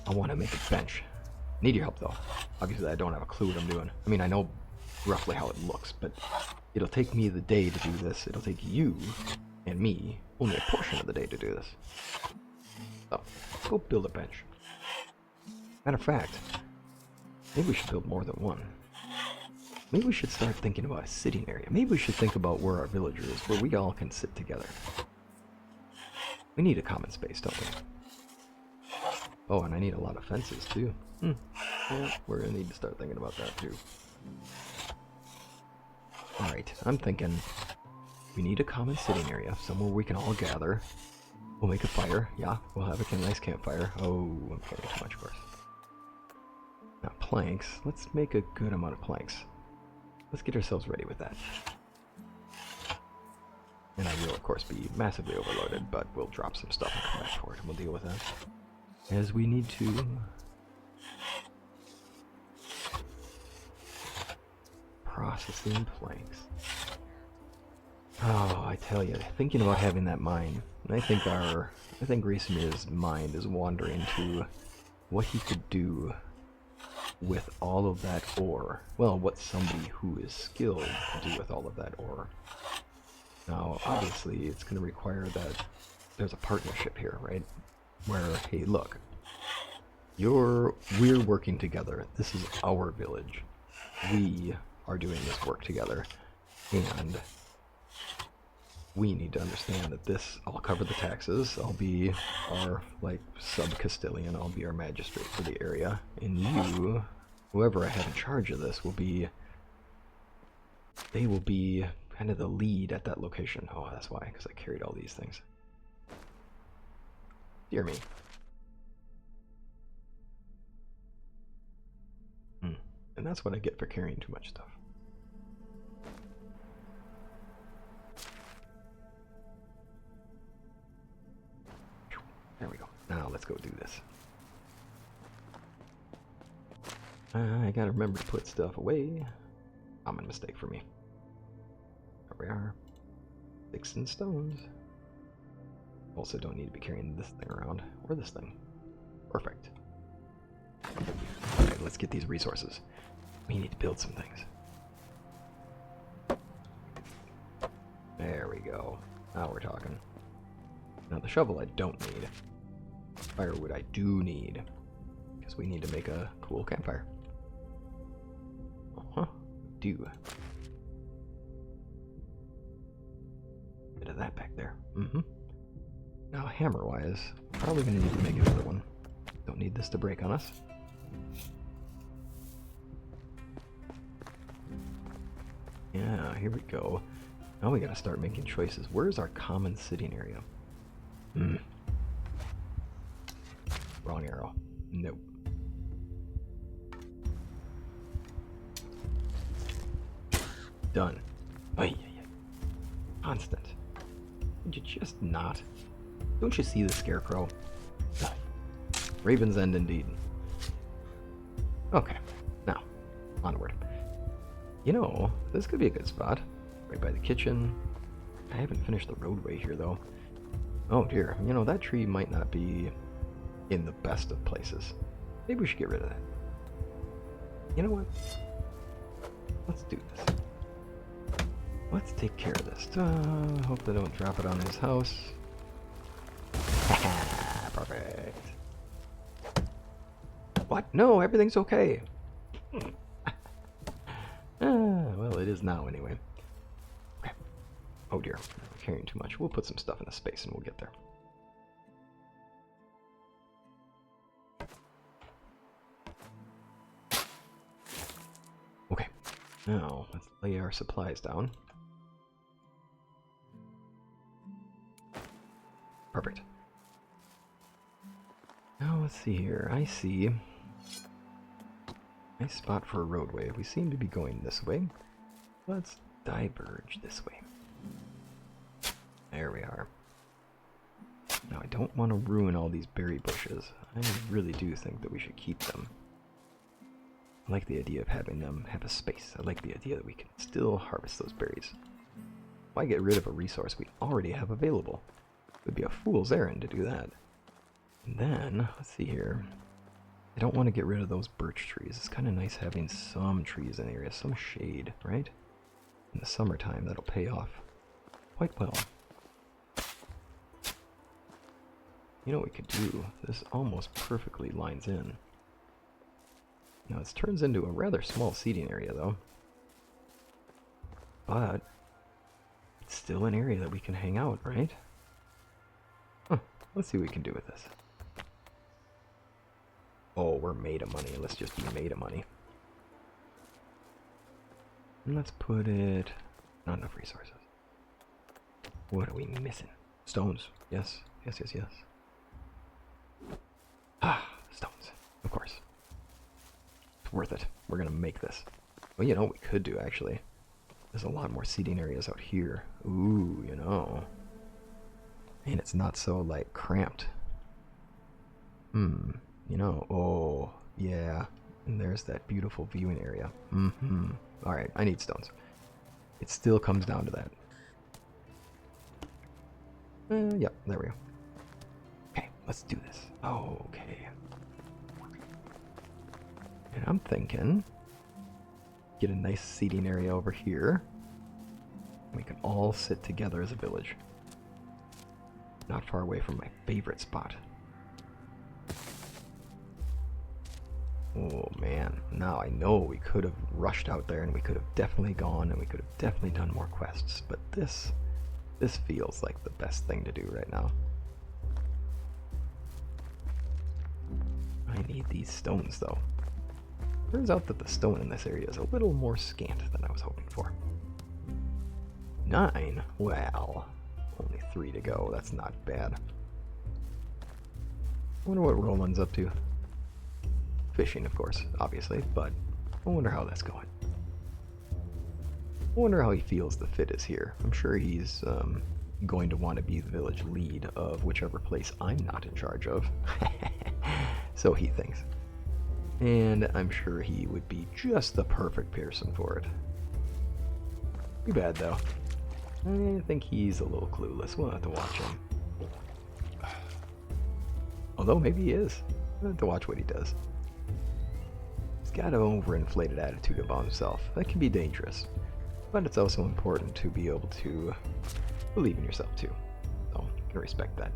I want to make a bench. Need your help though. Obviously I don't have a clue what I'm doing. I mean, I know roughly how it looks, but it'll take me the day to do this. It'll take you and me only a portion of the day to do this. So, let's go build a bench. Matter of fact, maybe we should build more than one. Maybe we should start thinking about a sitting area. Maybe we should think about where our villager is, where we all can sit together. We need a common space, don't we? Oh, and I need a lot of fences, too. Yeah, we're gonna need to start thinking about that, too. Alright, I'm thinking we need a common sitting area, somewhere we can all gather. We'll make a fire. Yeah, we'll have a nice campfire. Oh, I'm carrying too much, of course. Now, planks. Let's make a good amount of planks. Let's get ourselves ready with that. And I will, of course, be massively overloaded, but we'll drop some stuff and come back for it, and we'll deal with that as we need to. Processing planks. Oh, I tell you, thinking about having that mine, I think Reesemir's mind is wandering to what he could do with all of that ore. Well, what somebody who is skilled can do with all of that ore. Now, obviously, it's going to require that there's a partnership here, right? Where, hey, look, we're working together. This is our village. We are doing this work together, and we need to understand that I'll cover the taxes. I'll be our, like, sub-Castilian. I'll be our magistrate for the area, and you, whoever I have in charge of this, they will be kind of the lead at that location. Oh, that's why, because I carried all these things. Dear me. And that's what I get for carrying too much stuff. There we go. Now let's go do this. I gotta remember to put stuff away. Common mistake for me. There we are. Sticks and stones. Also don't need to be carrying this thing around. Or this thing. Perfect. Alright, let's get these resources. We need to build some things. There we go. Now we're talking. Now the shovel I don't need. Firewood I do need. Because we need to make a cool campfire. Do. Bit of that back there. Now hammer-wise, probably gonna need to make another one. Don't need this to break on us. Yeah, here we go. Now we gotta start making choices. Where's our common sitting area? Wrong arrow. Nope. Done. Ay. Constant. Would you just not? Don't you see the scarecrow? No. Raven's End indeed. Okay. Now, onward. You know, this could be a good spot. right by the kitchen. I haven't finished the roadway here though. Oh dear, you know, that tree might not be in the best of places. Maybe we should get rid of that. You know what? Let's do this. Let's take care of this. Hope they don't drop it on his house. Perfect. What? No, everything's okay. Well, it is now anyway. Okay. Oh dear, I'm carrying too much. We'll put some stuff in the space and we'll get there. Okay, now let's lay our supplies down. Perfect. Now let's see here. I see. Nice spot for a roadway. We seem to be going this way. Let's diverge this way. There we are. Now I don't want to ruin all these berry bushes. I really do think that we should keep them. I like the idea of having them have a space. I like the idea that we can still harvest those berries. Why get rid of a resource we already have available? It would be a fool's errand to do that. And then, let's see here. I don't want to get rid of those birch trees. It's kind of nice having some trees in the area, some shade, right? In the summertime, that'll pay off quite well. You know what we could do? This almost perfectly lines in. Now, this turns into a rather small seating area, though. But it's still an area that we can hang out, right? Huh. Let's see what we can do with this. Oh, we're made of money. Let's just be made of money. And let's put it... Not enough resources. What are we missing? Stones. Yes. Yes, yes, yes. Ah, stones. Of course. It's worth it. We're going to make this. Well, you know what we could do, actually? There's a lot more seating areas out here. Ooh, you know. And it's not so, like, cramped. You know, oh, yeah. And there's that beautiful viewing area. Alright, I need stones. It still comes down to that. Yep, there we go. Okay, let's do this. Okay. And I'm thinking, get a nice seating area over here. We can all sit together as a village. Not far away from my favorite spot. Oh man, now I know we could have rushed out there and we could have definitely gone and we could have definitely done more quests, but this feels like the best thing to do right now. I need these stones though. Turns out that the stone in this area is a little more scant than I was hoping for. 9? Well, only 3 to go. That's not bad. I wonder what Roland's up to. Fishing, of course, obviously, but I wonder how that's going. I wonder how he feels the fit is here. I'm sure he's going to want to be the village lead of whichever place I'm not in charge of. So he thinks. And I'm sure he would be just the perfect person for it. Too bad, though. I think he's a little clueless. We'll have to watch him. Although, maybe he is. We'll have to watch what he does. He's got an overinflated attitude about himself. That can be dangerous. But it's also important to be able to believe in yourself, too. So, you can respect that.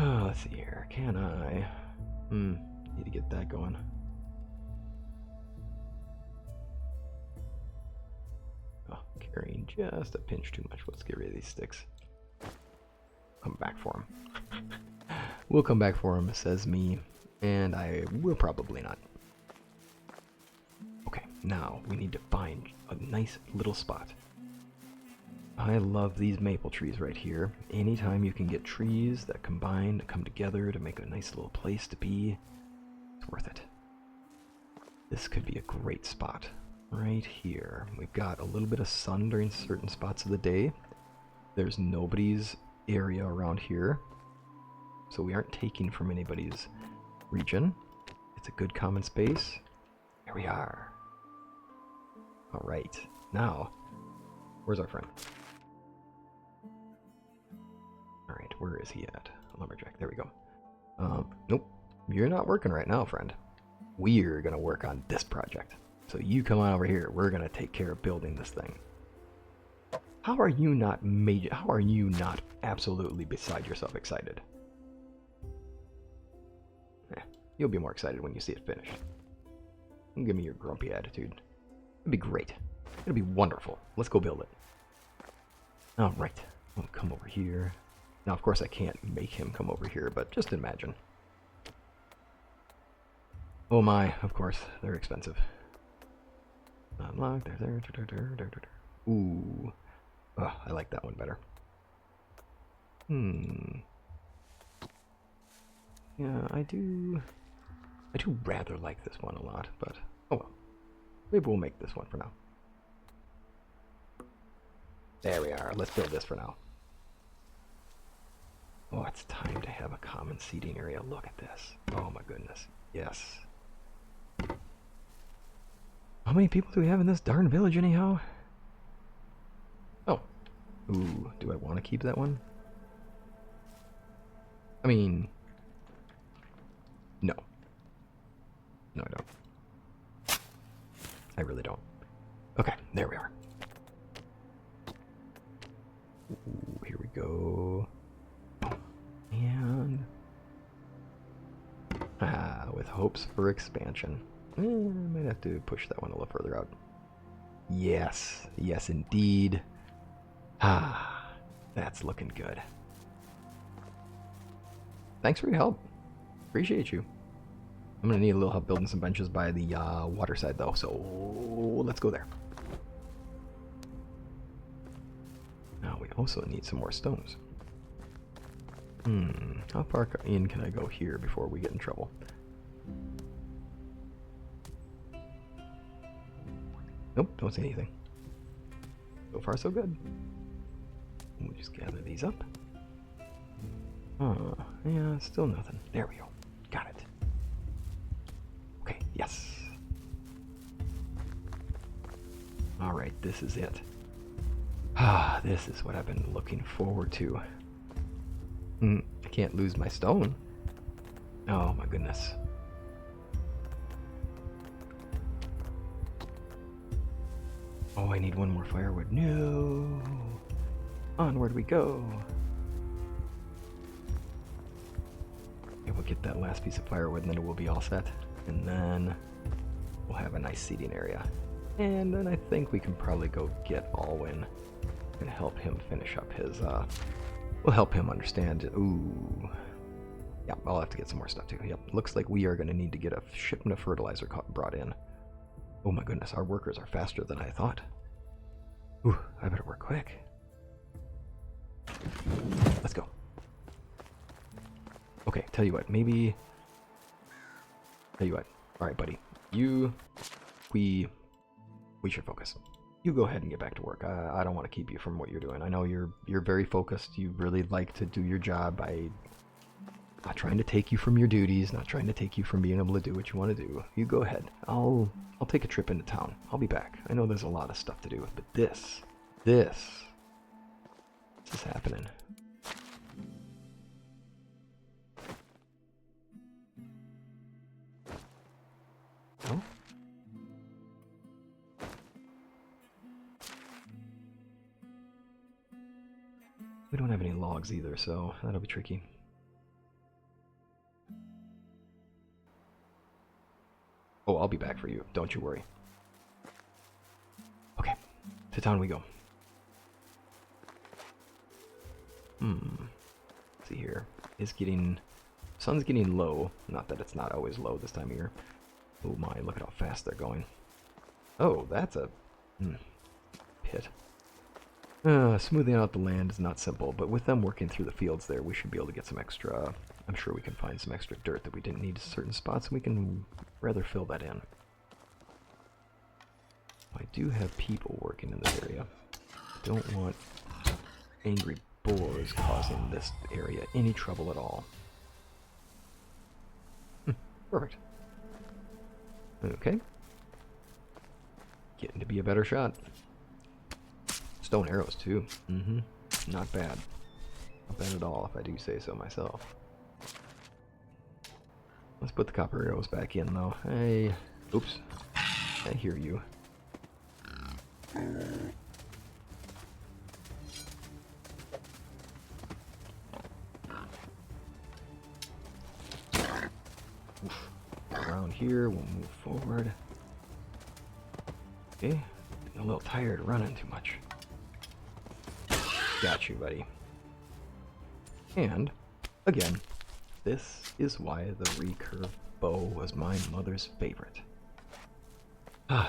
Oh, let's see here. Can I? Need to get that going. Oh, carrying just a pinch too much. Let's get rid of these sticks. Come back for him. We'll come back for him, says me, and I will probably not. Okay, now we need to find a nice little spot. I love these maple trees right here. Anytime you can get trees that combine to come together to make a nice little place to be, it's worth it. This could be a great spot. Right here. We've got a little bit of sun during certain spots of the day. There's nobody's area around here, so we aren't taking from anybody's region. It's a good common space. Here we are. Alright, now, where's our friend? Alright, where is he at? Lumberjack, there we go. Nope, you're not working right now, friend. We're gonna work on this project. So you come on over here, we're gonna take care of building this thing. How are you not absolutely beside yourself excited? You'll be more excited when you see it finished. Don't give me your grumpy attitude. It'll be great. It'll be wonderful. Let's go build it. Alright, I'll come over here. Now, of course, I can't make him come over here, but just imagine. Oh my, of course, they're expensive. Unlock, there. Ooh. Oh, I like that one better. Yeah, I do rather like this one a lot, but oh well. Maybe we'll make this one for now. There we are. Let's build this for now. Oh, it's time to have a common seating area. Look at this. Oh my goodness. Yes. How many people do we have in this darn village anyhow? Oh. Ooh, do I want to keep that one? I mean... No. No, I don't. I really don't. Okay, there we are. Ooh, here we go. And... with hopes for expansion. I might have to push that one a little further out. Yes. Yes, indeed. That's looking good. Thanks for your help. Appreciate you. I'm gonna need a little help building some benches by the water side though, so let's go there. Now we also need some more stones. How far in can I go here before we get in trouble? Nope, don't see anything. So far so good. We'll just gather these up. Oh, yeah, still nothing. There we go. Got it. Okay, yes. Alright, this is it. This is what I've been looking forward to. I can't lose my stone. Oh my goodness. Oh, I need one more firewood. No! Onward we go. Okay, we'll get that last piece of firewood and then we'll be all set. And then we'll have a nice seating area. And then I think we can probably go get Alwyn and help him finish up his, we'll help him understand. Ooh. Yeah, I'll have to get some more stuff too. Yep, looks like we are going to need to get a shipment of fertilizer brought in. Oh my goodness, our workers are faster than I thought. Ooh, I better work quick. Let's go. Okay, tell you what, maybe... Tell you what. Alright, buddy. We should focus. You go ahead and get back to work. I don't want to keep you from what you're doing. I know you're very focused. You really like to do your job. I'm not trying to take you from your duties, not trying to take you from being able to do what you want to do. You go ahead. I'll take a trip into town. I'll be back. I know there's a lot of stuff to do, but this is happening. Oh? We don't have any logs either, so that'll be tricky. Oh, I'll be back for you. Don't you worry. Okay, to town we go. Let's see here. Sun's getting low. Not that it's not always low this time of year. Oh my, look at how fast they're going. Oh, that's a pit. Smoothing out the land is not simple, but with them working through the fields there, we should be able to get some extra... I'm sure we can find some extra dirt that we didn't need at certain spots, and we can rather fill that in. I do have people working in this area. I don't want angry boars causing this area any trouble at all. Perfect. Okay. Getting to be a better shot. Stone arrows, too. Not bad. Not bad at all, if I do say so myself. Let's put the copper arrows back in, though. Hey. Oops. I hear you. Oof. Around here, we'll move forward. Okay. Getting a little tired running too much. Got you, buddy. And, again, this is why the recurve bow was my mother's favorite.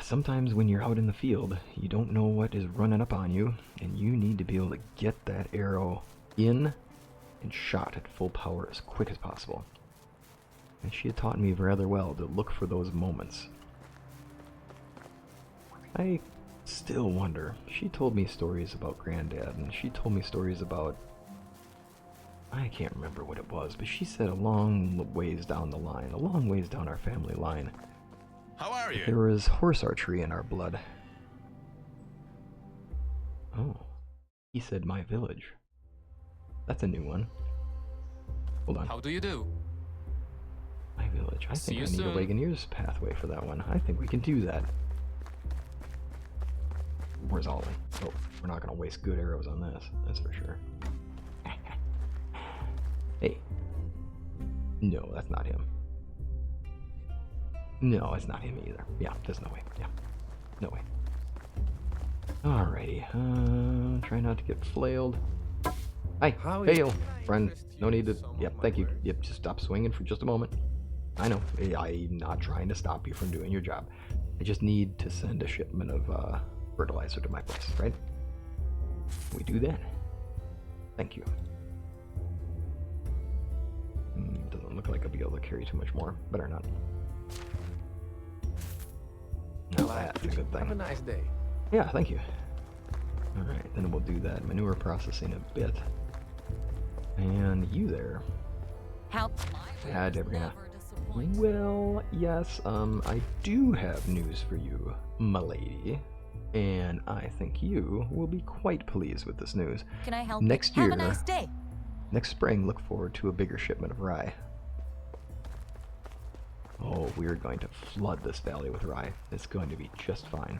Sometimes when you're out in the field, you don't know what is running up on you, and you need to be able to get that arrow in and shot at full power as quick as possible. And she had taught me rather well to look for those moments. I still wonder. She told me stories about Granddad, and she told me stories about... I can't remember what it was, but she said a long ways down the line, a long ways down our family line, How are you? there was horse archery in our blood. Oh. He said my village. That's a new one. Hold on. How do you do? My village. I See think I you need a soon. Wagoneer's pathway for that one. I think we can do that. Where's Ollie? Oh, we're not going to waste good arrows on this. That's for sure. Hey. No, that's not him. No, it's not him either. Yeah, there's no way. Yeah. No way. Alrighty. Try not to get flailed. Hi. Fail. Friend. No need to... Yep, thank you. Yep, just stop swinging for just a moment. I know. I'm not trying to stop you from doing your job. I just need to send a shipment of fertilizer to my place, right? Can we do that? Thank you. Doesn't look like I'll be able to carry too much more. Better not. Now that's a good thing. Have a nice day. Yeah, thank you. Alright, then we'll do that manure processing a bit. And you there. How Yeah, Deborah. never disappoint. Well, yes, I do have news for you, m'lady. And I think you will be quite pleased with this news. Can I help? Next you? year, Have a nice day. next spring, look forward to a bigger shipment of rye. Oh, we're going to flood this valley with rye. It's going to be just fine.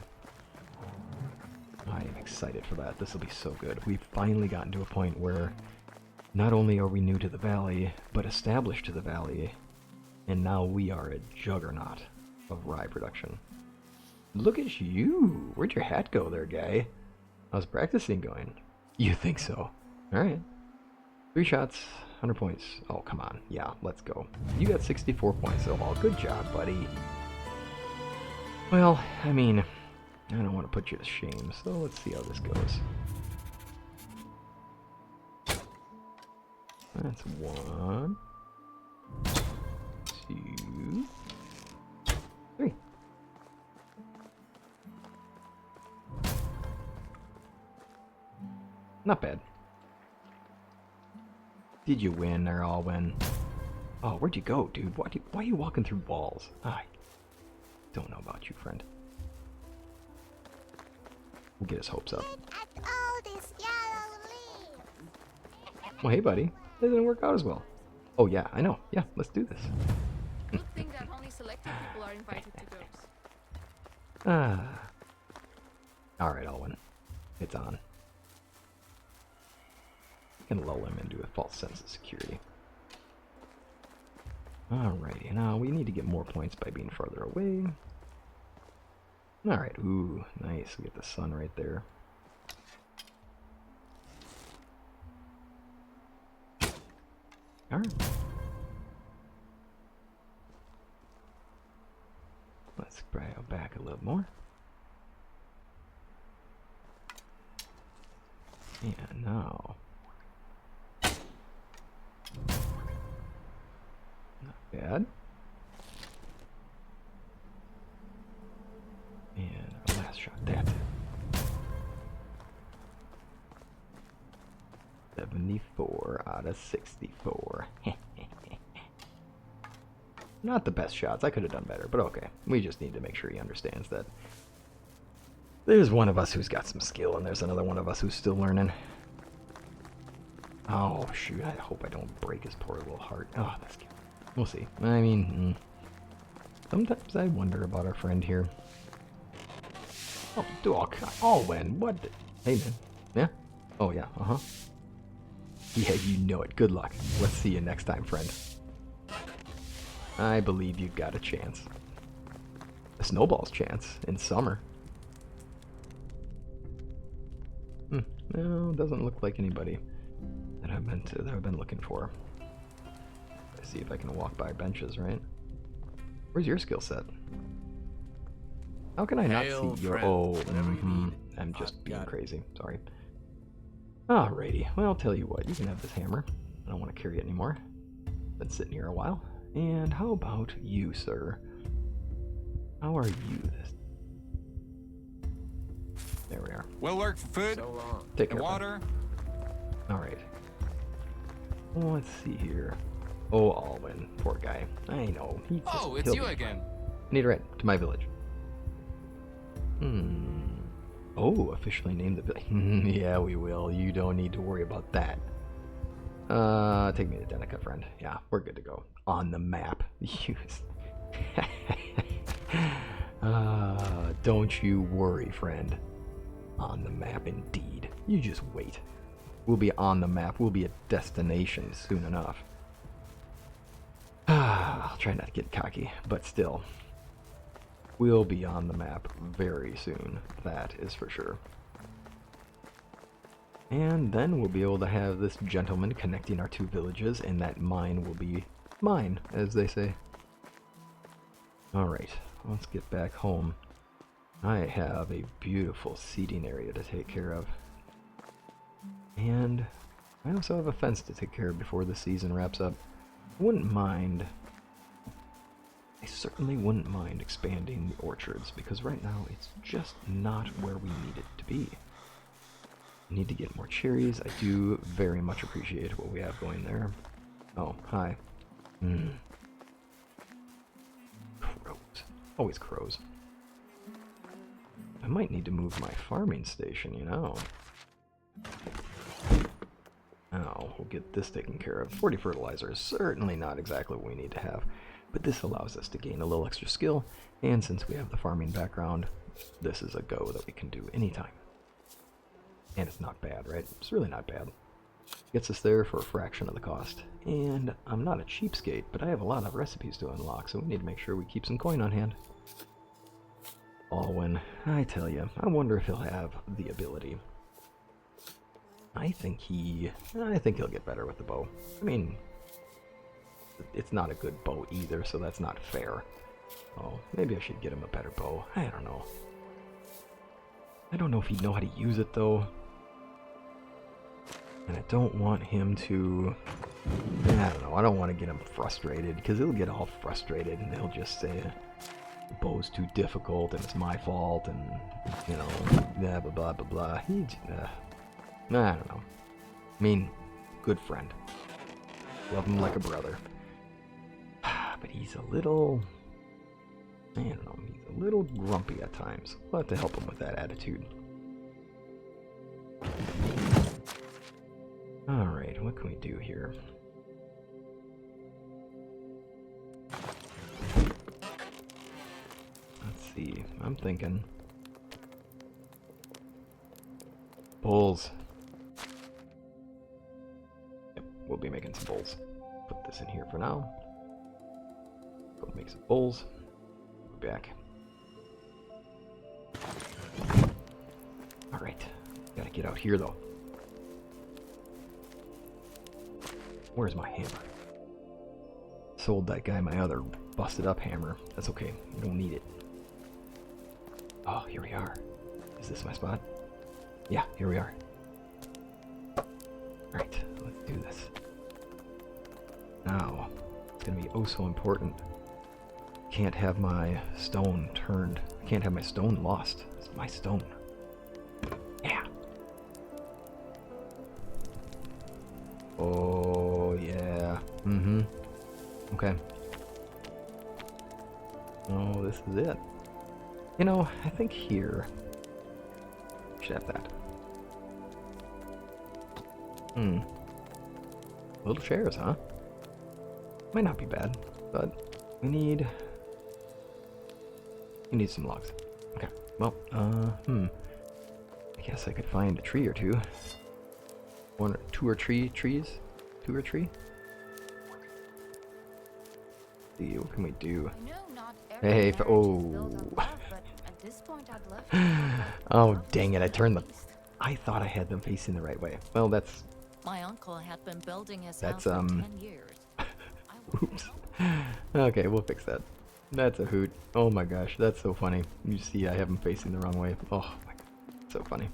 I am excited for that. This will be so good. We've finally gotten to a point where not only are we new to the valley, but established to the valley, and now we are a juggernaut of rye production. Look at you! Where'd your hat go there, guy? How's practicing going? You think so? Alright. 3 shots, 100 points. Oh, come on. Yeah, let's go. You got 64 points overall. Good job, buddy. Well, I mean, I don't want to put you to shame, so let's see how this goes. That's 1, 2, 3. Not bad. Did you win or all win? Oh, where'd you go, dude? Why are you walking through walls? I don't know about you, friend. We'll get his hopes up. At all these yellow leaves. Well, hey, buddy. That didn't work out as well. Oh, yeah, I know. Yeah, let's do this. Good thing that only selected people are invited to those. Ah. Alright, Alwyn. It's on. Can lull him into a false sense of security. Alrighty, now we need to get more points by being farther away. Alright, ooh, nice. We get the sun right there. Alright. Let's dial back a little more. And now... not bad. And our last shot, that's it. 74 out of 64. Not the best shots. I could have done better, but okay. We just need to make sure he understands that There's one of us who's got some skill, and there's another one of us who's still learning. Oh, shoot. I hope I don't break his poor little heart. Oh, that's cute. We'll see. I mean, sometimes I wonder about our friend here. Oh, dog. Oh, man. What? Hey, man. Yeah? Oh, yeah. Uh-huh. Yeah, you know it. Good luck. Let's see you next time, friend. I believe you've got a chance. A snowball's chance in summer. No, doesn't look like anybody that I've been looking for. Let's see if I can walk by benches, right? Where's your skill set? How can I not see your... Oh, I'm just being crazy. Sorry. Alrighty. Well, I'll tell you what. You can have this hammer. I don't want to carry it anymore. Been sitting here a while. And how about you, sir? How are you this? There we are. We'll work for food So long. Take and care. water. Alright. Well, let's see here. Oh, Alwyn. Poor guy. I know. Oh, it's he'll you be again. fine. Need a ride to my village. Oh, officially named the village. Yeah, we will. You don't need to worry about that. Take me to Deco, friend. Yeah, we're good to go. On the map. Use. Don't you worry, friend. On the map, indeed. You just wait. We'll be on the map. We'll be a destination soon enough. I'll try not to get cocky, but still. We'll be on the map very soon. That is for sure. And then we'll be able to have this gentleman connecting our two villages, and that mine will be mine, as they say. Alright, let's get back home. I have a beautiful seating area to take care of. And I also have a fence to take care of before the season wraps up. I wouldn't mind... I certainly wouldn't mind expanding the orchards, because right now it's just not where we need it to be. I need to get more cherries. I do very much appreciate what we have going there. Oh, hi. Crows. Always crows. I might need to move my farming station, you know. Now, we'll get this taken care of. 40 fertilizer is certainly not exactly what we need to have, but this allows us to gain a little extra skill, and since we have the farming background, this is a go that we can do anytime. And it's not bad, right? It's really not bad. Gets us there for a fraction of the cost. And I'm not a cheapskate, but I have a lot of recipes to unlock, so we need to make sure we keep some coin on hand. Alwyn, I tell you, I wonder if he'll have the ability. I think he'll get better with the bow. I mean, it's not a good bow either, so that's not fair. Oh, maybe I should get him a better bow. I don't know. I don't know if he'd know how to use it, though. And I don't want him to... I don't know. I don't want to get him frustrated, because he'll get all frustrated, and he'll just say, the bow's too difficult, and it's my fault, and, you know, blah, blah, blah, blah, blah. I don't know. I mean, good friend. Love him like a brother. But he's a little... I don't know, he's a little grumpy at times. We'll have to help him with that attitude. Alright, what can we do here? Let's see, I'm thinking... Bulls. Yep, we'll be making some bulls. Put this in here for now. Go make some bulls. Back. Alright. Gotta get out here, though. Where's my hammer? Sold that guy my other busted up hammer. That's okay. We don't need it. Oh, here we are. Is this my spot? Yeah, here we are. Alright, let's do this. Now, it's gonna be oh so important. Can't have my stone turned. I can't have my stone lost. It's my stone. Yeah. Oh, yeah. Okay. Oh, this is it. You know, I think here Should have that. Little chairs, huh? Might not be bad, but we need some logs. Okay. Well, I guess I could find a tree or two. Two or three. See, what can we do? You know, not every Hey, marriage is built on oh. love, but at this point I'd love to know that Oh, love dang is it, I turned the... at least. I thought I had them facing the right way. Well, that's... My uncle had been building his That's, house for 10 years. Oops. Okay, we'll fix that. That's a hoot. Oh my gosh, that's so funny. You see, I have them facing the wrong way. Oh my god, so funny.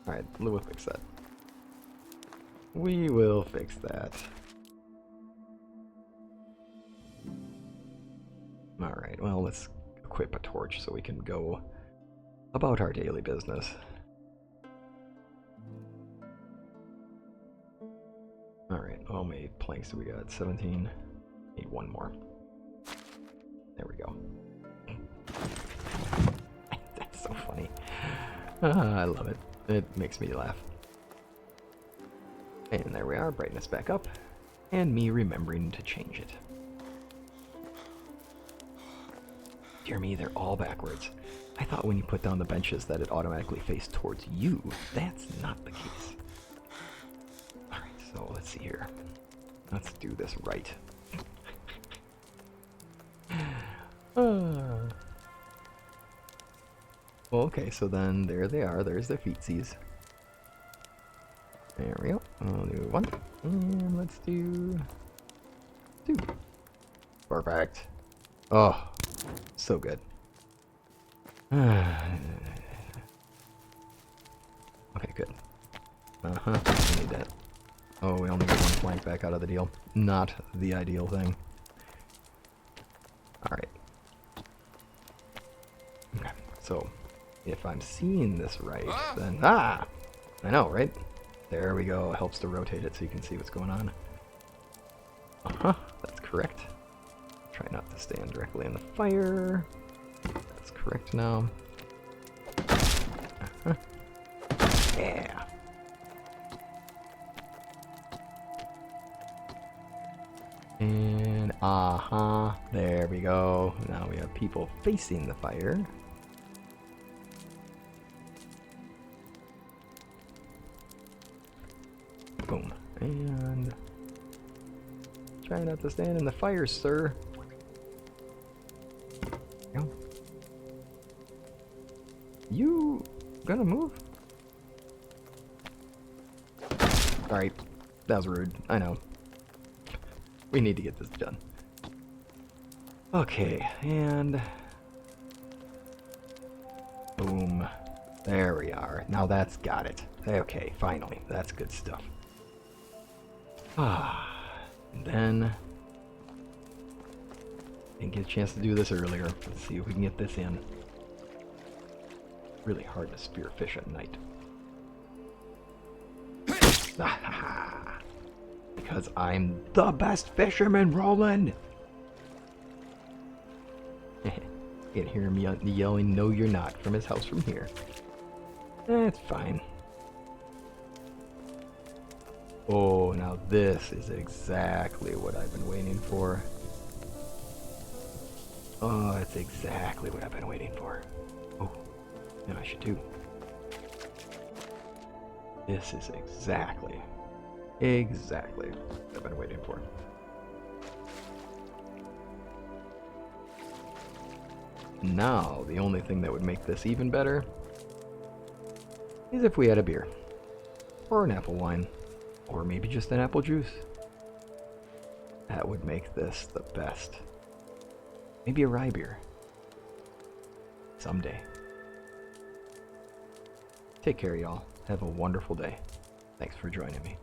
Alright, we'll fix that. We will fix that. Alright, well, let's equip a torch so we can go about our daily business. Alright, how many planks do we got? 17. Need one more. There we go. That's so funny. I love it. It makes me laugh. And there we are, brightness back up. And me remembering to change it. Dear me, they're all backwards. I thought when you put down the benches that it automatically faced towards you. That's not the case. Alright, so let's see here. Let's do this right. Well, okay, so then there they are. There's their feetsies. There we go. I'll do one. And let's do two. Perfect. Oh, so good. Okay, good. We need that. Oh, we only get one plank back out of the deal. Not the ideal thing. Alright. Okay, so if I'm seeing this right, then... Ah! I know, right? There we go. It helps to rotate it so you can see what's going on. Uh-huh, that's correct. Try not to stand directly in the fire. That's correct now. Uh-huh. Yeah! And there we go. Now we have people facing the fire. Boom. And try not to stand in the fire, sir. Go. You gonna move? Alright. That was rude. I know. We need to get this done. Okay, and boom. There we are. Now that's got it. Okay, finally. That's good stuff. And then didn't get a chance to do this earlier. Let's see if we can get this in. Really hard to spear fish at night. Because I'm the best fisherman, Roland! You can hear him yelling, "No, you're not," from his house from here. That's fine. Oh, now this is exactly what I've been waiting for. Oh, it's exactly what I've been waiting for. Oh, and I should do. This is exactly what I've been waiting for. Now, the only thing that would make this even better is if we had a beer. Or an apple wine. Or maybe just an apple juice. That would make this the best. Maybe a rye beer. Someday. Take care, y'all. Have a wonderful day. Thanks for joining me.